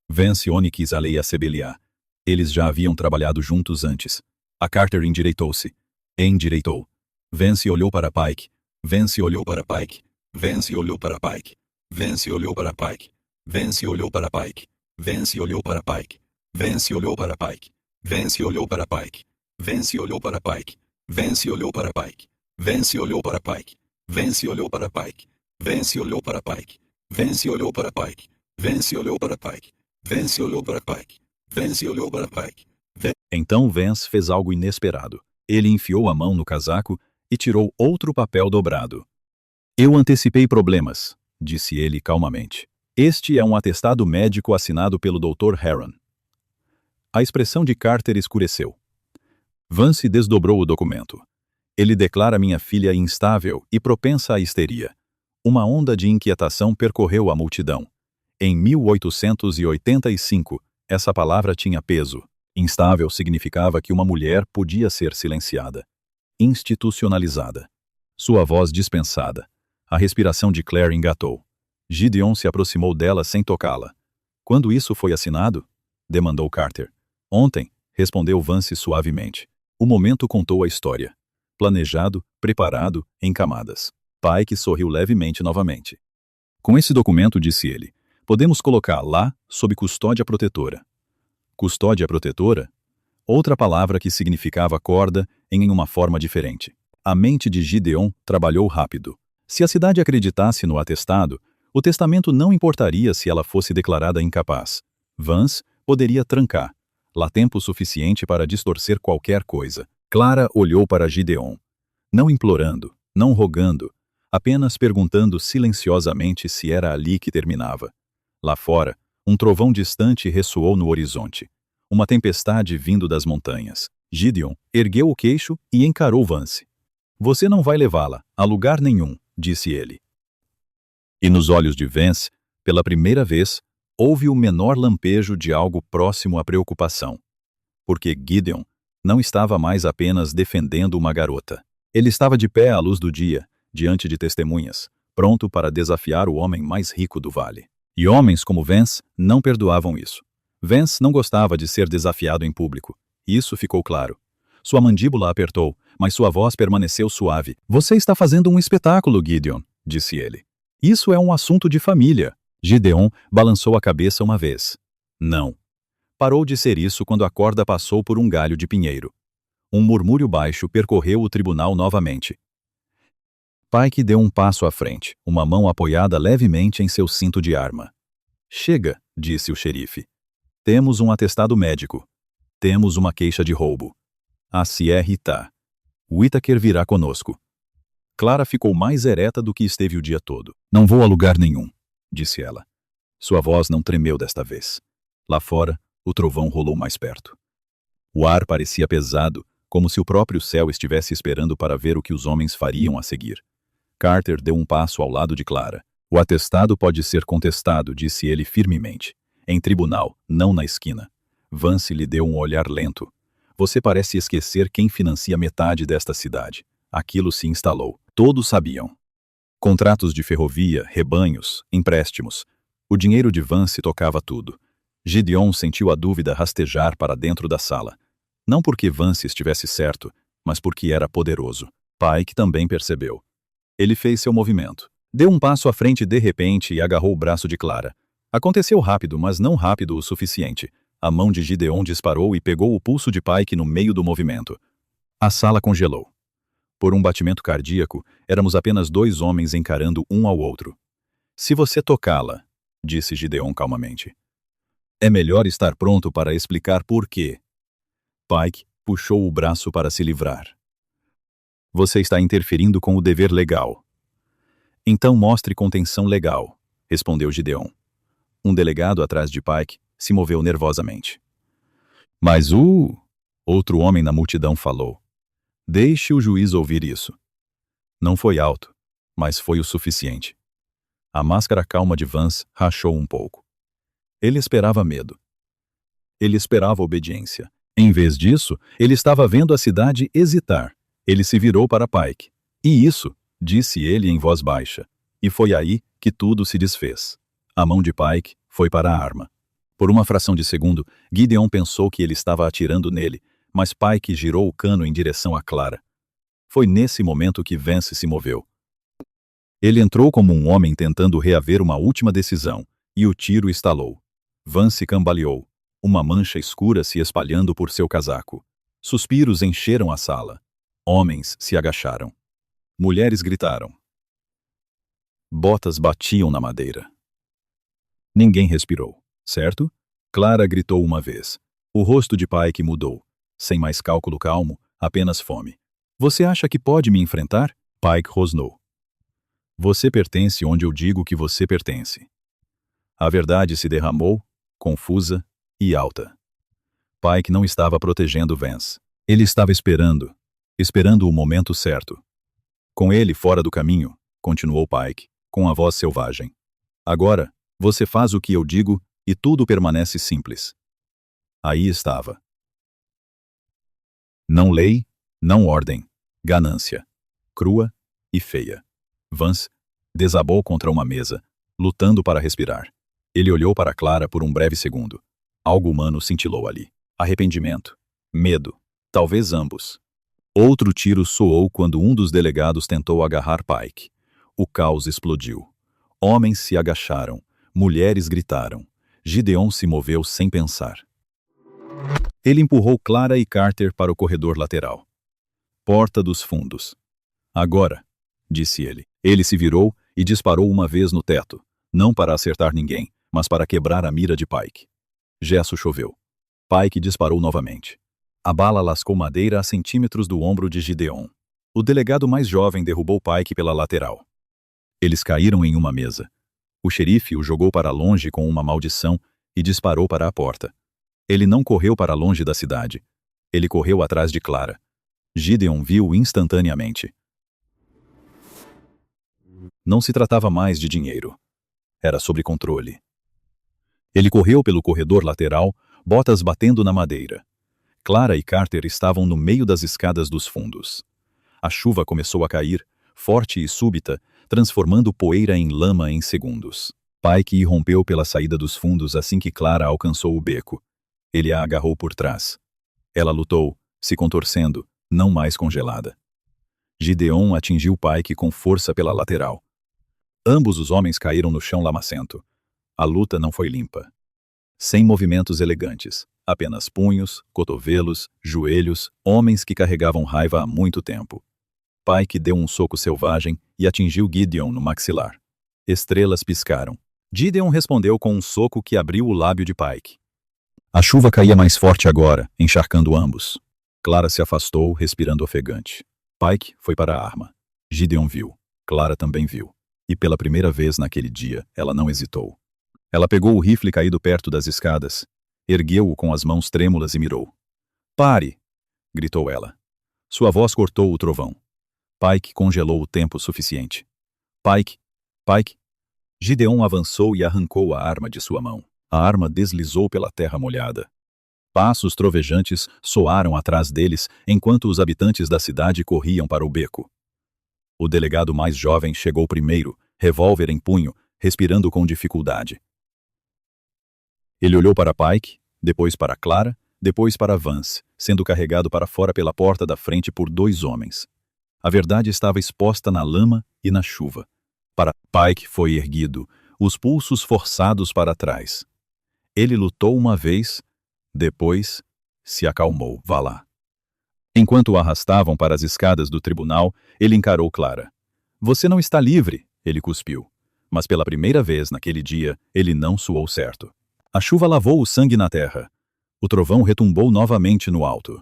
Vance quis a lei a sebeliar. Eles já haviam trabalhado juntos antes. A Carter endireitou-se. Endireitou. Vance olhou para Pike. Vance olhou para Pike. Vance olhou para Pike. Vance olhou para Pike. Vance olhou para Pike. Vance olhou para Pike. Vance olhou para Pike. Vance olhou para Pike. Vance olhou para Pike. Vance olhou para Pike. Vance olhou para Pike. Vance olhou para Pike. Vance olhou para Pike. Vance olhou para Pike. Vance olhou para Pike. Vance olhou para Pike. Vance olhou para Pike. Então Vance fez algo inesperado. Ele enfiou a mão no casaco e tirou outro papel dobrado. Eu antecipei problemas, disse ele calmamente. Este é um atestado médico assinado pelo Dr. Heron. A expressão de Carter escureceu. Vance desdobrou o documento. Ele declara minha filha instável e propensa à histeria. Uma onda de inquietação percorreu a multidão. Em 1885, essa palavra tinha peso. Instável significava que uma mulher podia ser silenciada. Institucionalizada. Sua voz dispensada. A respiração de Claire engatou. Gideon se aproximou dela sem tocá-la. Quando isso foi assinado? Demandou Carter. Ontem, respondeu Vance suavemente. O momento contou a história. Planejado, preparado, em camadas. Pike sorriu levemente novamente. Com esse documento, disse ele, podemos colocar lá sob custódia protetora. Custódia protetora? Outra palavra que significava corda em uma forma diferente. A mente de Gideon trabalhou rápido. Se a cidade acreditasse no atestado, o testamento não importaria se ela fosse declarada incapaz. Vance poderia trancar. Lá tempo suficiente para distorcer qualquer coisa. Clara olhou para Gideon. Não implorando, não rogando, apenas perguntando silenciosamente se era ali que terminava. Lá fora, um trovão distante ressoou no horizonte. Uma tempestade vindo das montanhas. Gideon ergueu o queixo e encarou Vance. Você não vai levá-la a lugar nenhum, disse ele. E nos olhos de Vance, pela primeira vez, houve o menor lampejo de algo próximo à preocupação. Porque Gideon não estava mais apenas defendendo uma garota. Ele estava de pé à luz do dia, diante de testemunhas, pronto para desafiar o homem mais rico do vale. E homens como Vance não perdoavam isso. Vance não gostava de ser desafiado em público. Isso ficou claro. Sua mandíbula apertou, mas sua voz permaneceu suave. Você está fazendo um espetáculo, Gideon, disse ele. Isso é um assunto de família. Gideon balançou a cabeça uma vez. Não. Parou de ser isso quando a corda passou por um galho de pinheiro. Um murmúrio baixo percorreu o tribunal novamente. Pike deu um passo à frente, uma mão apoiada levemente em seu cinto de arma. Chega, disse o xerife. Temos um atestado médico. Temos uma queixa de roubo. A Sierra tá. Whittaker virá conosco. Clara ficou mais ereta do que esteve o dia todo. Não vou a lugar nenhum, disse ela. Sua voz não tremeu desta vez. Lá fora, o trovão rolou mais perto. O ar parecia pesado, como se o próprio céu estivesse esperando para ver o que os homens fariam a seguir. Carter deu um passo ao lado de Clara. O atestado pode ser contestado, disse ele firmemente. Em tribunal, não na esquina. Vance lhe deu um olhar lento. Você parece esquecer quem financia metade desta cidade. Aquilo se instalou. Todos sabiam. Contratos de ferrovia, rebanhos, empréstimos. O dinheiro de Vance tocava tudo. Gideon sentiu a dúvida rastejar para dentro da sala. Não porque Vance estivesse certo, mas porque era poderoso. Pike também percebeu. Ele fez seu movimento. Deu um passo à frente de repente e agarrou o braço de Clara. Aconteceu rápido, mas não rápido o suficiente. A mão de Gideon disparou e pegou o pulso de Pike no meio do movimento. A sala congelou. Por um batimento cardíaco, éramos apenas dois homens encarando um ao outro. Se você tocá-la, disse Gideon calmamente. É melhor estar pronto para explicar por quê. Pike puxou o braço para se livrar. Você está interferindo com o dever legal. Então mostre contenção legal, respondeu Gideon. Um delegado atrás de Pike se moveu nervosamente. Mas outro homem na multidão falou. Deixe o juiz ouvir isso. Não foi alto, mas foi o suficiente. A máscara calma de Vance rachou um pouco. Ele esperava medo. Ele esperava obediência. Em vez disso, ele estava vendo a cidade hesitar. Ele se virou para Pike. E isso, disse ele em voz baixa. E foi aí que tudo se desfez. A mão de Pike foi para a arma. Por uma fração de segundo, Gideon pensou que ele estava atirando nele, mas Pike girou o cano em direção a Clara. Foi nesse momento que Vance se moveu. Ele entrou como um homem tentando reaver uma última decisão, e o tiro estalou. Vance cambaleou, uma mancha escura se espalhando por seu casaco. Suspiros encheram a sala. Homens se agacharam. Mulheres gritaram. Botas batiam na madeira. Ninguém respirou, certo? Clara gritou uma vez. O rosto de Pike mudou. Sem mais cálculo calmo, apenas fome. Você acha que pode me enfrentar? Pike rosnou. Você pertence onde eu digo que você pertence. A verdade se derramou, confusa e alta. Pike não estava protegendo Vance. Ele estava esperando esperando o momento certo. Com ele fora do caminho, continuou Pike, com a voz selvagem. Agora, você faz o que eu digo e tudo permanece simples. Aí estava. Não lei, não ordem, ganância. Crua e feia. Vance desabou contra uma mesa, lutando para respirar. Ele olhou para Clara por um breve segundo. Algo humano cintilou ali. Arrependimento. Medo. Talvez ambos. Outro tiro soou quando um dos delegados tentou agarrar Pike. O caos explodiu. Homens se agacharam. Mulheres gritaram. Gideon se moveu sem pensar. Ele empurrou Clara e Carter para o corredor lateral. Porta dos fundos. Agora, disse ele. Ele se virou e disparou uma vez no teto, não para acertar ninguém, mas para quebrar a mira de Pike. Gesso choveu. Pike disparou novamente. A bala lascou madeira a centímetros do ombro de Gideon. O delegado mais jovem derrubou Pike pela lateral. Eles caíram em uma mesa. O xerife o jogou para longe com uma maldição e disparou para a porta. Ele não correu para longe da cidade. Ele correu atrás de Clara. Gideon viu instantaneamente. Não se tratava mais de dinheiro. Era sobre controle. Ele correu pelo corredor lateral, botas batendo na madeira. Clara e Carter estavam no meio das escadas dos fundos. A chuva começou a cair, forte e súbita, transformando poeira em lama em segundos. Pike irrompeu pela saída dos fundos assim que Clara alcançou o beco. Ele a agarrou por trás. Ela lutou, se contorcendo, não mais congelada. Gideon atingiu Pike com força pela lateral. Ambos os homens caíram no chão lamacento. A luta não foi limpa. Sem movimentos elegantes, apenas punhos, cotovelos, joelhos, homens que carregavam raiva há muito tempo. Pike deu um soco selvagem e atingiu Gideon no maxilar. Estrelas piscaram. Gideon respondeu com um soco que abriu o lábio de Pike. A chuva caía mais forte agora, encharcando ambos. Clara se afastou, respirando ofegante. Pike foi para a arma. Gideon viu. Clara também viu. E pela primeira vez naquele dia, ela não hesitou. Ela pegou o rifle caído perto das escadas, ergueu-o com as mãos trêmulas e mirou. "Pare!" gritou ela. Sua voz cortou o trovão. Pike congelou o tempo suficiente. "Pike! Pike!" Gideon avançou e arrancou a arma de sua mão. A arma deslizou pela terra molhada. Passos trovejantes soaram atrás deles enquanto os habitantes da cidade corriam para o beco. O delegado mais jovem chegou primeiro, revólver em punho, respirando com dificuldade. Ele olhou para Pike, depois para Clara, depois para Vance, sendo carregado para fora pela porta da frente por 2 homens. A verdade estava exposta na lama e na chuva. Pike foi erguido, os pulsos forçados para trás. Ele lutou uma vez, depois se acalmou. Vá lá. Enquanto o arrastavam para as escadas do tribunal, ele encarou Clara. "Você não está livre", ele cuspiu. Mas pela primeira vez naquele dia, ele não suou certo. A chuva lavou o sangue na terra. O trovão retumbou novamente no alto.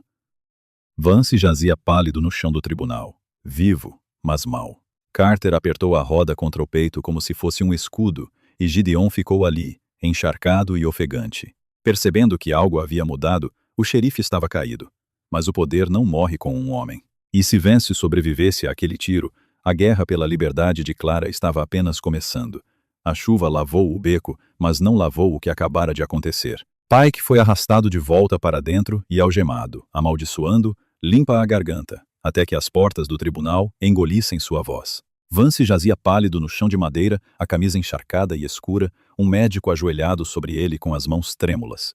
Vance jazia pálido no chão do tribunal, vivo, mas mal. Carter apertou a roda contra o peito como se fosse um escudo, e Gideon ficou ali, encharcado e ofegante. Percebendo que algo havia mudado, o xerife estava caído. Mas o poder não morre com um homem. E se Vance sobrevivesse àquele tiro, a guerra pela liberdade de Clara estava apenas começando. A chuva lavou o beco, mas não lavou o que acabara de acontecer. Pike foi arrastado de volta para dentro e algemado, amaldiçoando, limpa a garganta, até que as portas do tribunal engolissem sua voz. Vance jazia pálido no chão de madeira, a camisa encharcada e escura, um médico ajoelhado sobre ele com as mãos trêmulas.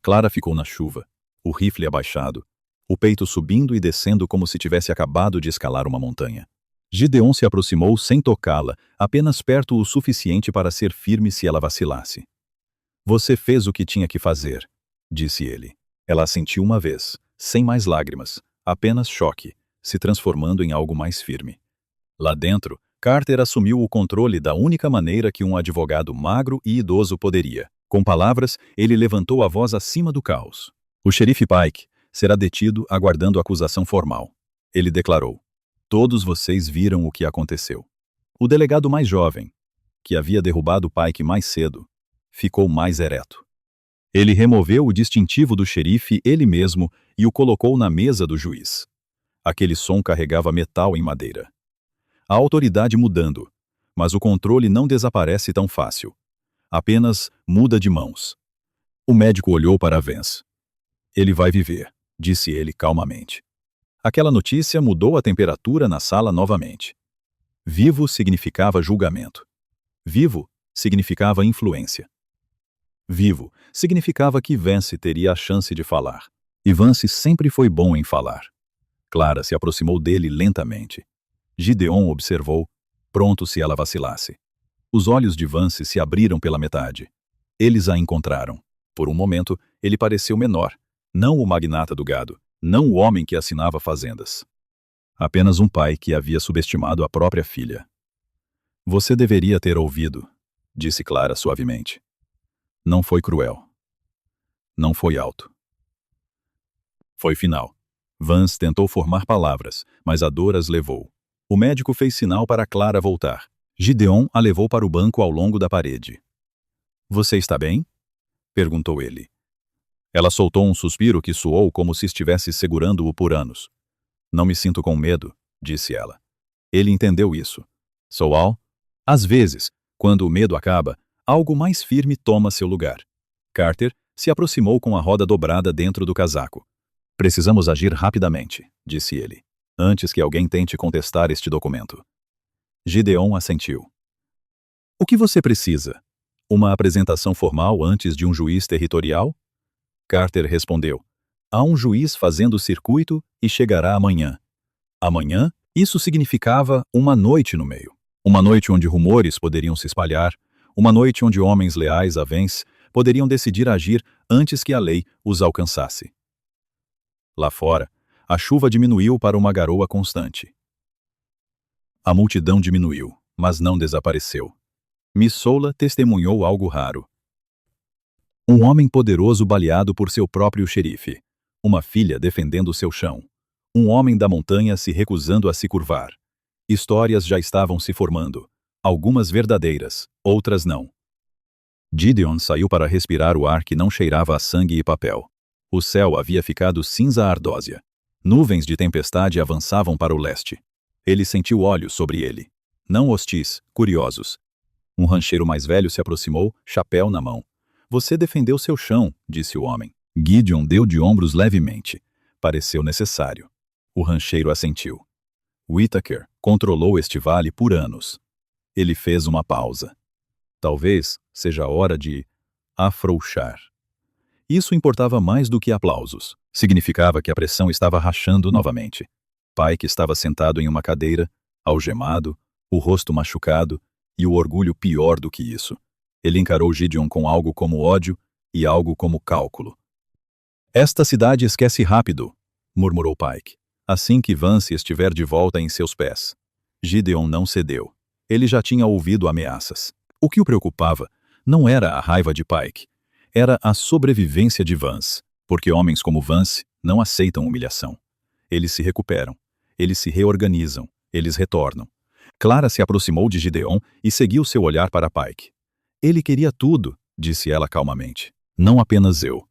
Clara ficou na chuva, o rifle abaixado, o peito subindo e descendo como se tivesse acabado de escalar uma montanha. Gideon se aproximou sem tocá-la, apenas perto o suficiente para ser firme se ela vacilasse. "Você fez o que tinha que fazer", disse ele. Ela assentiu uma vez, sem mais lágrimas, apenas choque, se transformando em algo mais firme. Lá dentro, Carter assumiu o controle da única maneira que um advogado magro e idoso poderia. Com palavras, ele levantou a voz acima do caos. "O xerife Pike será detido aguardando acusação formal", ele declarou. "Todos vocês viram o que aconteceu." O delegado mais jovem, que havia derrubado Pike mais cedo, ficou mais ereto. Ele removeu o distintivo do xerife ele mesmo e o colocou na mesa do juiz. Aquele som carregava metal em madeira. A autoridade mudando, mas o controle não desaparece tão fácil. Apenas muda de mãos. O médico olhou para Vance. Ele vai viver, disse ele calmamente. Aquela notícia mudou a temperatura na sala novamente. Vivo significava julgamento. Vivo significava influência. Vivo significava que Vance teria a chance de falar. E Vance sempre foi bom em falar. Clara se aproximou dele lentamente. Gideon observou, pronto se ela vacilasse. Os olhos de Vance se abriram pela metade. Eles a encontraram. Por um momento, ele pareceu menor. Não o magnata do gado, não o homem que assinava fazendas. Apenas um pai que havia subestimado a própria filha. Você deveria ter ouvido, disse Clara suavemente. Não foi cruel. Não foi alto. Foi final. Vance tentou formar palavras, mas a dor as levou. O médico fez sinal para Clara voltar. Gideon a levou para o banco ao longo da parede. Você está bem? Perguntou ele. Ela soltou um suspiro que soou como se estivesse segurando-o por anos. Não me sinto com medo, disse ela. Ele entendeu isso. Soal? Às vezes, quando o medo acaba, algo mais firme toma seu lugar. Carter se aproximou com a roda dobrada dentro do casaco. Precisamos agir rapidamente, disse ele, antes que alguém tente contestar este documento. Gideon assentiu. O que você precisa? Uma apresentação formal antes de um juiz territorial? Carter respondeu. Há um juiz fazendo o circuito e chegará amanhã. Amanhã? Isso significava uma noite no meio. Uma noite onde rumores poderiam se espalhar, uma noite onde homens leais a Vance poderiam decidir agir antes que a lei os alcançasse. Lá fora, a chuva diminuiu para uma garoa constante. A multidão diminuiu, mas não desapareceu. Miss Sola testemunhou algo raro. Um homem poderoso baleado por seu próprio xerife. Uma filha defendendo seu chão. Um homem da montanha se recusando a se curvar. Histórias já estavam se formando. Algumas verdadeiras, outras não. Gideon saiu para respirar o ar que não cheirava a sangue e papel. O céu havia ficado cinza ardósia. Nuvens de tempestade avançavam para o leste. Ele sentiu olhos sobre ele. Não hostis, curiosos. Um rancheiro mais velho se aproximou, chapéu na mão. Você defendeu seu chão, disse o homem. Gideon deu de ombros levemente. Pareceu necessário. O rancheiro assentiu. Whittaker controlou este vale por anos. Ele fez uma pausa. Talvez seja a hora de afrouxar. Isso importava mais do que aplausos. Significava que a pressão estava rachando novamente. Pike estava sentado em uma cadeira, algemado, o rosto machucado e o orgulho pior do que isso. Ele encarou Gideon com algo como ódio e algo como cálculo. Esta cidade esquece rápido, murmurou Pike, assim que Vance estiver de volta em seus pés. Gideon não cedeu. Ele já tinha ouvido ameaças. O que o preocupava não era a raiva de Pike, era a sobrevivência de Vance, porque homens como Vance não aceitam humilhação. Eles se recuperam, eles se reorganizam, eles retornam. Clara se aproximou de Gideon e seguiu seu olhar para Pike. Ele queria tudo, disse ela calmamente. Não apenas eu.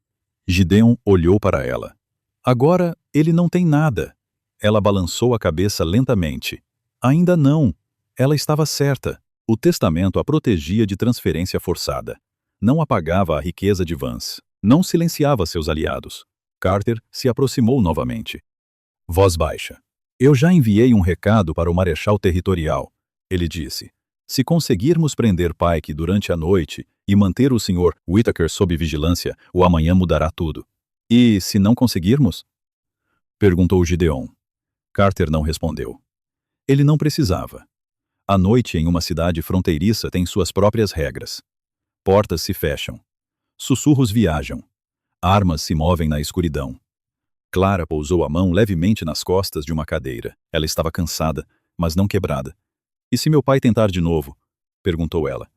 Gideon olhou para ela. Agora ele não tem nada. Ela balançou a cabeça lentamente. Ainda não. Ela estava certa. O testamento a protegia de transferência forçada. Não apagava a riqueza de Vance. Não silenciava seus aliados. Carter se aproximou novamente. Voz baixa. Eu já enviei um recado para o Marechal Territorial. Ele disse. Se conseguirmos prender Pike durante a noite e manter o Sr. Whittaker sob vigilância, o amanhã mudará tudo. E se não conseguirmos? Perguntou Gideon. Carter não respondeu. Ele não precisava. A noite em uma cidade fronteiriça tem suas próprias regras. Portas se fecham. Sussurros viajam. Armas se movem na escuridão. Clara pousou a mão levemente nas costas de uma cadeira. Ela estava cansada, mas não quebrada. E se meu pai tentar de novo? Perguntou ela.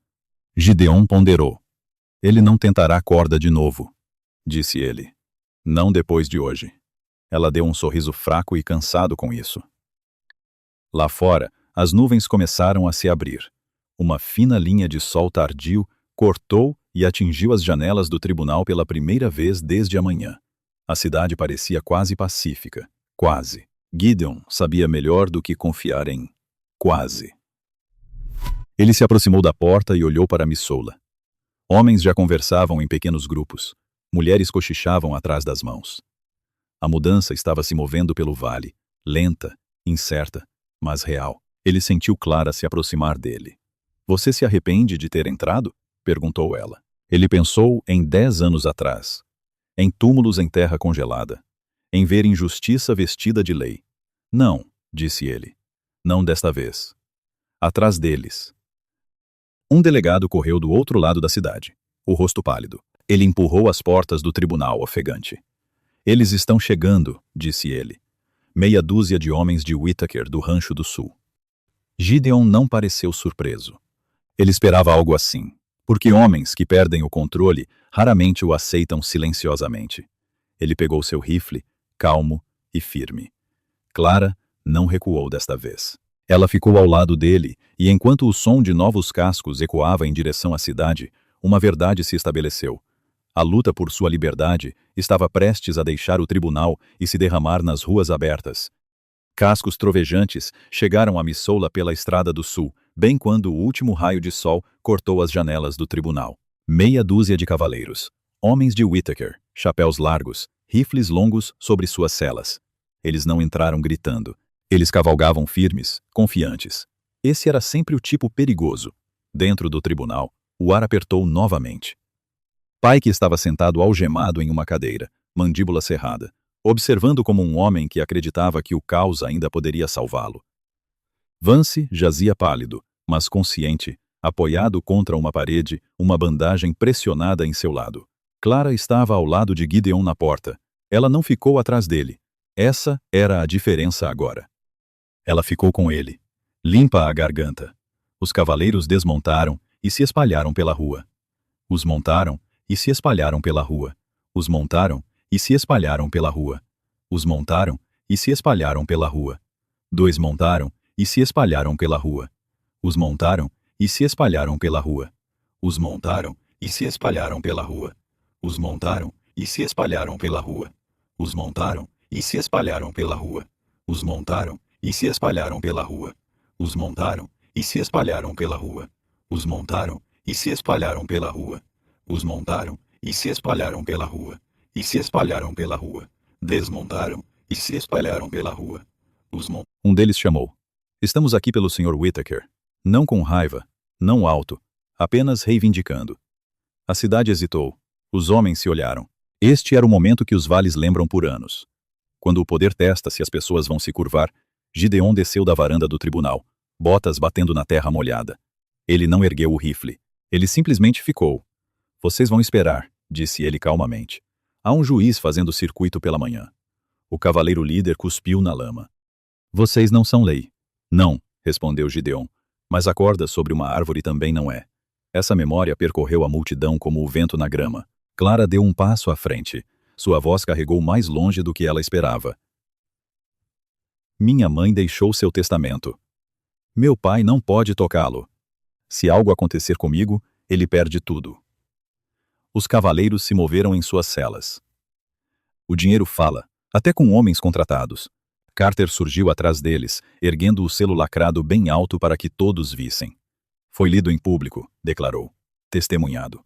Gideon ponderou. Ele não tentará corda de novo, disse ele. Não depois de hoje. Ela deu um sorriso fraco e cansado com isso. Lá fora, as nuvens começaram a se abrir. Uma fina linha de sol tardio cortou e atingiu as janelas do tribunal pela primeira vez desde a manhã. A cidade parecia quase pacífica. Quase. Gideon sabia melhor do que confiar em quase. Ele se aproximou da porta e olhou para Missoula. Homens já conversavam em pequenos grupos. Mulheres cochichavam atrás das mãos. A mudança estava se movendo pelo vale, lenta, incerta, mas real. Ele sentiu Clara se aproximar dele. Você se arrepende de ter entrado? Perguntou ela. Ele pensou em 10 anos atrás. Em túmulos em terra congelada. Em ver injustiça vestida de lei. Não, disse ele. Não desta vez. Atrás deles. Um delegado correu do outro lado da cidade, o rosto pálido. Ele empurrou as portas do tribunal ofegante. Eles estão chegando, disse ele. Meia dúzia de homens de Whittaker do Rancho do Sul. Gideon não pareceu surpreso. Ele esperava algo assim, porque homens que perdem o controle raramente o aceitam silenciosamente. Ele pegou seu rifle, calmo e firme. Clara não recuou desta vez. Ela ficou ao lado dele, e enquanto o som de novos cascos ecoava em direção à cidade, uma verdade se estabeleceu. A luta por sua liberdade estava prestes a deixar o tribunal e se derramar nas ruas abertas. Cascos trovejantes chegaram a Missoula pela estrada do sul, bem quando o último raio de sol cortou as janelas do tribunal. Meia dúzia de cavaleiros, homens de Whittaker, chapéus largos, rifles longos sobre suas celas. Eles não entraram gritando. Eles cavalgavam firmes, confiantes. Esse era sempre o tipo perigoso. Dentro do tribunal, o ar apertou novamente. Pike estava sentado algemado em uma cadeira, mandíbula cerrada, observando como um homem que acreditava que o caos ainda poderia salvá-lo. Vance jazia pálido, mas consciente, apoiado contra uma parede, uma bandagem pressionada em seu lado. Clara estava ao lado de Gideon na porta. Ela não ficou atrás dele. Essa era a diferença agora. Ela ficou com ele, limpa a garganta. Os cavaleiros desmontaram e se espalharam pela rua. Os montaram e se espalharam pela rua. Os montaram e se espalharam pela rua. Os montaram e se espalharam pela rua. Dois montaram e se espalharam pela rua. Os montaram e se espalharam pela rua. Os montaram e se espalharam pela rua. Os montaram e se espalharam pela rua. Os montaram e se espalharam pela rua. Os montaram e se espalharam pela rua. Os montaram e se espalharam pela rua. Os montaram e se espalharam pela rua. Os montaram e se espalharam pela rua. E se espalharam pela rua. Desmontaram e se espalharam pela rua. Um deles chamou. Estamos aqui pelo Sr. Whittaker. Não com raiva, não alto, apenas reivindicando. A cidade hesitou. Os homens se olharam. Este era o momento que os vales lembram por anos. Quando o poder testa se as pessoas vão se curvar, Gideon desceu da varanda do tribunal, botas batendo na terra molhada. Ele não ergueu o rifle. Ele simplesmente ficou. Vocês vão esperar, disse ele calmamente. Há um juiz fazendo circuito pela manhã. O cavaleiro líder cuspiu na lama. Vocês não são lei. Não, respondeu Gideon, mas a corda sobre uma árvore também não é. Essa memória percorreu a multidão como o vento na grama. Clara deu um passo à frente. Sua voz carregou mais longe do que ela esperava. Minha mãe deixou seu testamento. Meu pai não pode tocá-lo. Se algo acontecer comigo, ele perde tudo. Os cavaleiros se moveram em suas celas. O dinheiro fala, até com homens contratados. Carter surgiu atrás deles, erguendo o selo lacrado bem alto para que todos vissem. Foi lido em público, declarou. Testemunhado.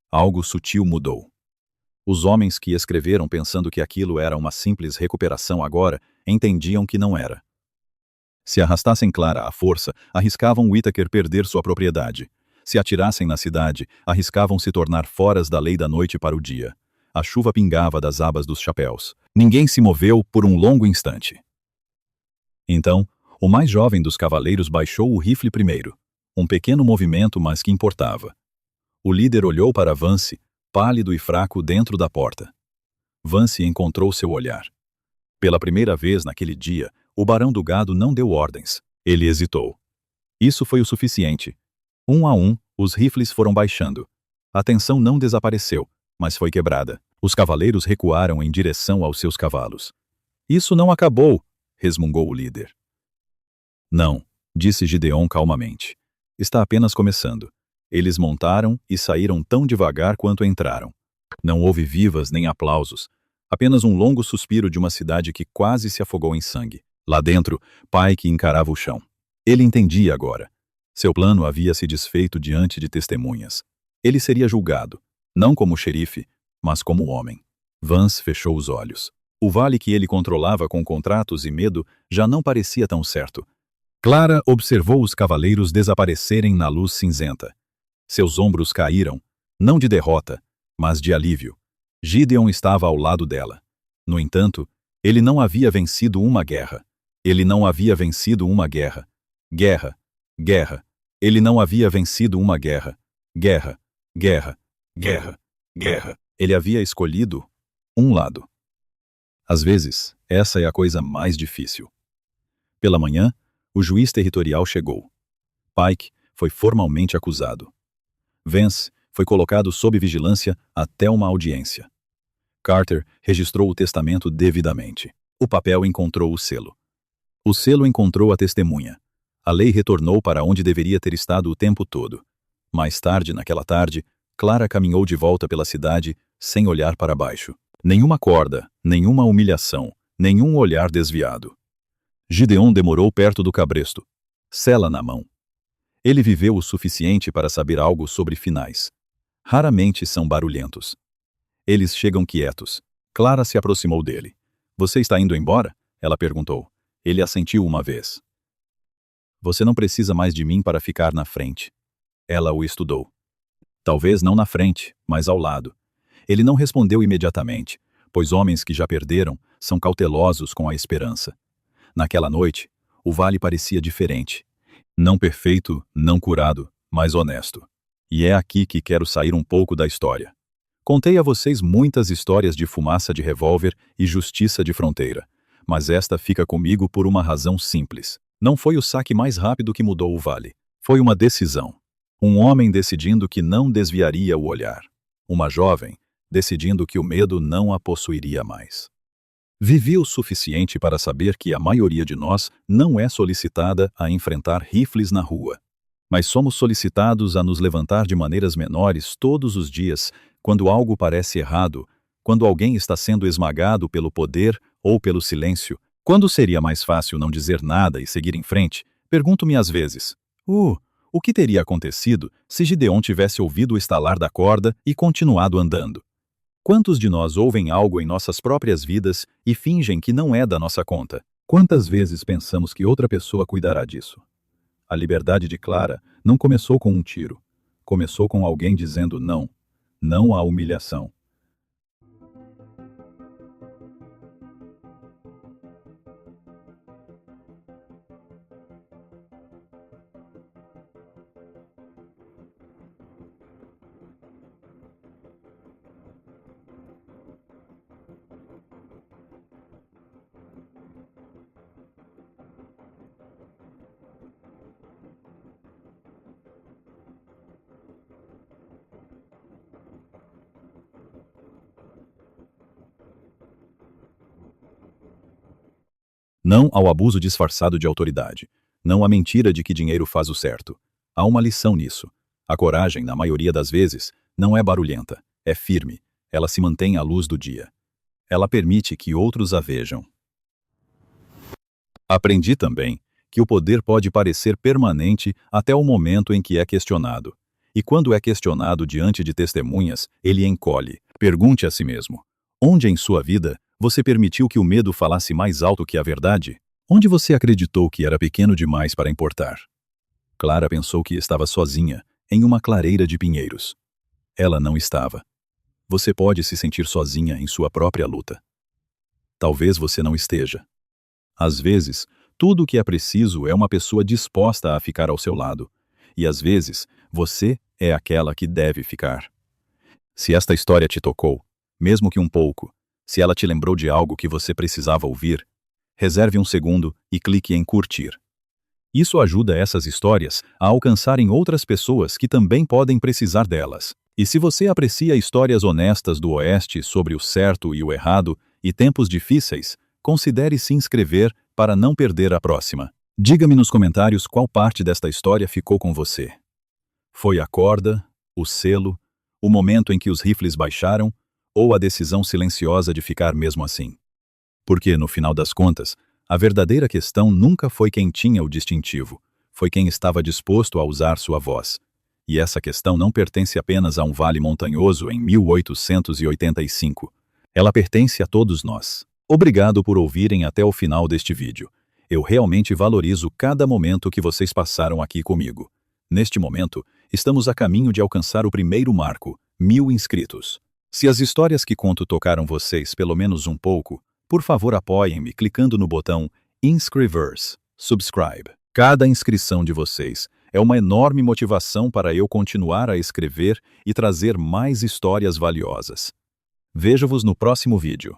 Algo sutil mudou. Os homens que escreveram pensando que aquilo era uma simples recuperação agora, entendiam que não era. Se arrastassem Clara à força, arriscavam Whittaker perder sua propriedade. Se atirassem na cidade, arriscavam se tornar foras da lei da noite para o dia. A chuva pingava das abas dos chapéus. Ninguém se moveu por um longo instante. Então, o mais jovem dos cavaleiros baixou o rifle primeiro. Um pequeno movimento, mas que importava. O líder olhou para Vance, pálido e fraco dentro da porta. Vance encontrou seu olhar. Pela primeira vez naquele dia, o barão do gado não deu ordens. Ele hesitou. Isso foi o suficiente. Um a um, os rifles foram baixando. A tensão não desapareceu, mas foi quebrada. Os cavaleiros recuaram em direção aos seus cavalos. Isso não acabou, resmungou o líder. Não, disse Gideon calmamente. Está apenas começando. Eles montaram e saíram tão devagar quanto entraram. Não houve vivas nem aplausos. Apenas um longo suspiro de uma cidade que quase se afogou em sangue. Lá dentro, Pike encarava o chão. Ele entendia agora. Seu plano havia se desfeito diante de testemunhas. Ele seria julgado, não como xerife, mas como homem. Vance fechou os olhos. O vale que ele controlava com contratos e medo já não parecia tão certo. Clara observou os cavaleiros desaparecerem na luz cinzenta. Seus ombros caíram, não de derrota, mas de alívio. Gideon estava ao lado dela. No entanto, ele não havia vencido uma guerra. Ele não havia vencido uma guerra. Guerra. Guerra. Ele não havia vencido uma guerra. Guerra. Guerra. Guerra. Guerra. Ele havia escolhido um lado. Às vezes, essa é a coisa mais difícil. Pela manhã, o juiz territorial chegou. Pike foi formalmente acusado. Vance foi colocado sob vigilância até uma audiência. Carter registrou o testamento devidamente. O papel encontrou o selo. O selo encontrou a testemunha. A lei retornou para onde deveria ter estado o tempo todo. Mais tarde, naquela tarde, Clara caminhou de volta pela cidade sem olhar para baixo. Nenhuma corda, nenhuma humilhação, nenhum olhar desviado. Gideon demorou perto do cabresto, sela na mão. Ele viveu o suficiente para saber algo sobre finais. Raramente são barulhentos. Eles chegam quietos. Clara se aproximou dele. Você está indo embora? Ela perguntou. Ele assentiu uma vez. Você não precisa mais de mim para ficar na frente. Ela o estudou. Talvez não na frente, mas ao lado. Ele não respondeu imediatamente, pois homens que já perderam são cautelosos com a esperança. Naquela noite, o vale parecia diferente. Não perfeito, não curado, mas honesto. E é aqui que quero sair um pouco da história. Contei a vocês muitas histórias de fumaça de revólver e justiça de fronteira, mas esta fica comigo por uma razão simples. Não foi o saque mais rápido que mudou o vale. Foi uma decisão. Um homem decidindo que não desviaria o olhar. Uma jovem decidindo que o medo não a possuiria mais. Vivi o suficiente para saber que a maioria de nós não é solicitada a enfrentar rifles na rua. Mas somos solicitados a nos levantar de maneiras menores todos os dias, quando algo parece errado, quando alguém está sendo esmagado pelo poder ou pelo silêncio. Quando seria mais fácil não dizer nada e seguir em frente, pergunto-me às vezes, o que teria acontecido se Gideon tivesse ouvido o estalar da corda e continuado andando? Quantos de nós ouvem algo em nossas próprias vidas e fingem que não é da nossa conta? Quantas vezes pensamos que outra pessoa cuidará disso? A liberdade de Clara não começou com um tiro. Começou com alguém dizendo não. Não à humilhação. Não ao abuso disfarçado de autoridade. Não à mentira de que dinheiro faz o certo. Há uma lição nisso. A coragem, na maioria das vezes, não é barulhenta, é firme. Ela se mantém à luz do dia. Ela permite que outros a vejam. Aprendi também que o poder pode parecer permanente até o momento em que é questionado. E quando é questionado diante de testemunhas, ele encolhe. Pergunte a si mesmo: onde em sua vida você permitiu que o medo falasse mais alto que a verdade? Onde você acreditou que era pequeno demais para importar? Clara pensou que estava sozinha, em uma clareira de pinheiros. Ela não estava. Você pode se sentir sozinha em sua própria luta. Talvez você não esteja. Às vezes, tudo o que é preciso é uma pessoa disposta a ficar ao seu lado. E às vezes, você é aquela que deve ficar. Se esta história te tocou, mesmo que um pouco, se ela te lembrou de algo que você precisava ouvir, reserve um segundo e clique em curtir. Isso ajuda essas histórias a alcançarem outras pessoas que também podem precisar delas. E se você aprecia histórias honestas do Oeste sobre o certo e o errado e tempos difíceis, considere se inscrever para não perder a próxima. Diga-me nos comentários qual parte desta história ficou com você. Foi a corda, o selo, o momento em que os rifles baixaram, ou a decisão silenciosa de ficar mesmo assim? Porque, no final das contas, a verdadeira questão nunca foi quem tinha o distintivo, foi quem estava disposto a usar sua voz. E essa questão não pertence apenas a um vale montanhoso em 1885. Ela pertence a todos nós. Obrigado por ouvirem até o final deste vídeo. Eu realmente valorizo cada momento que vocês passaram aqui comigo. Neste momento, estamos a caminho de alcançar o primeiro marco, 1000 inscritos. Se as histórias que conto tocaram vocês pelo menos um pouco, por favor apoiem-me clicando no botão inscrever-se, subscribe. Cada inscrição de vocês é uma enorme motivação para eu continuar a escrever e trazer mais histórias valiosas. Vejo-vos no próximo vídeo.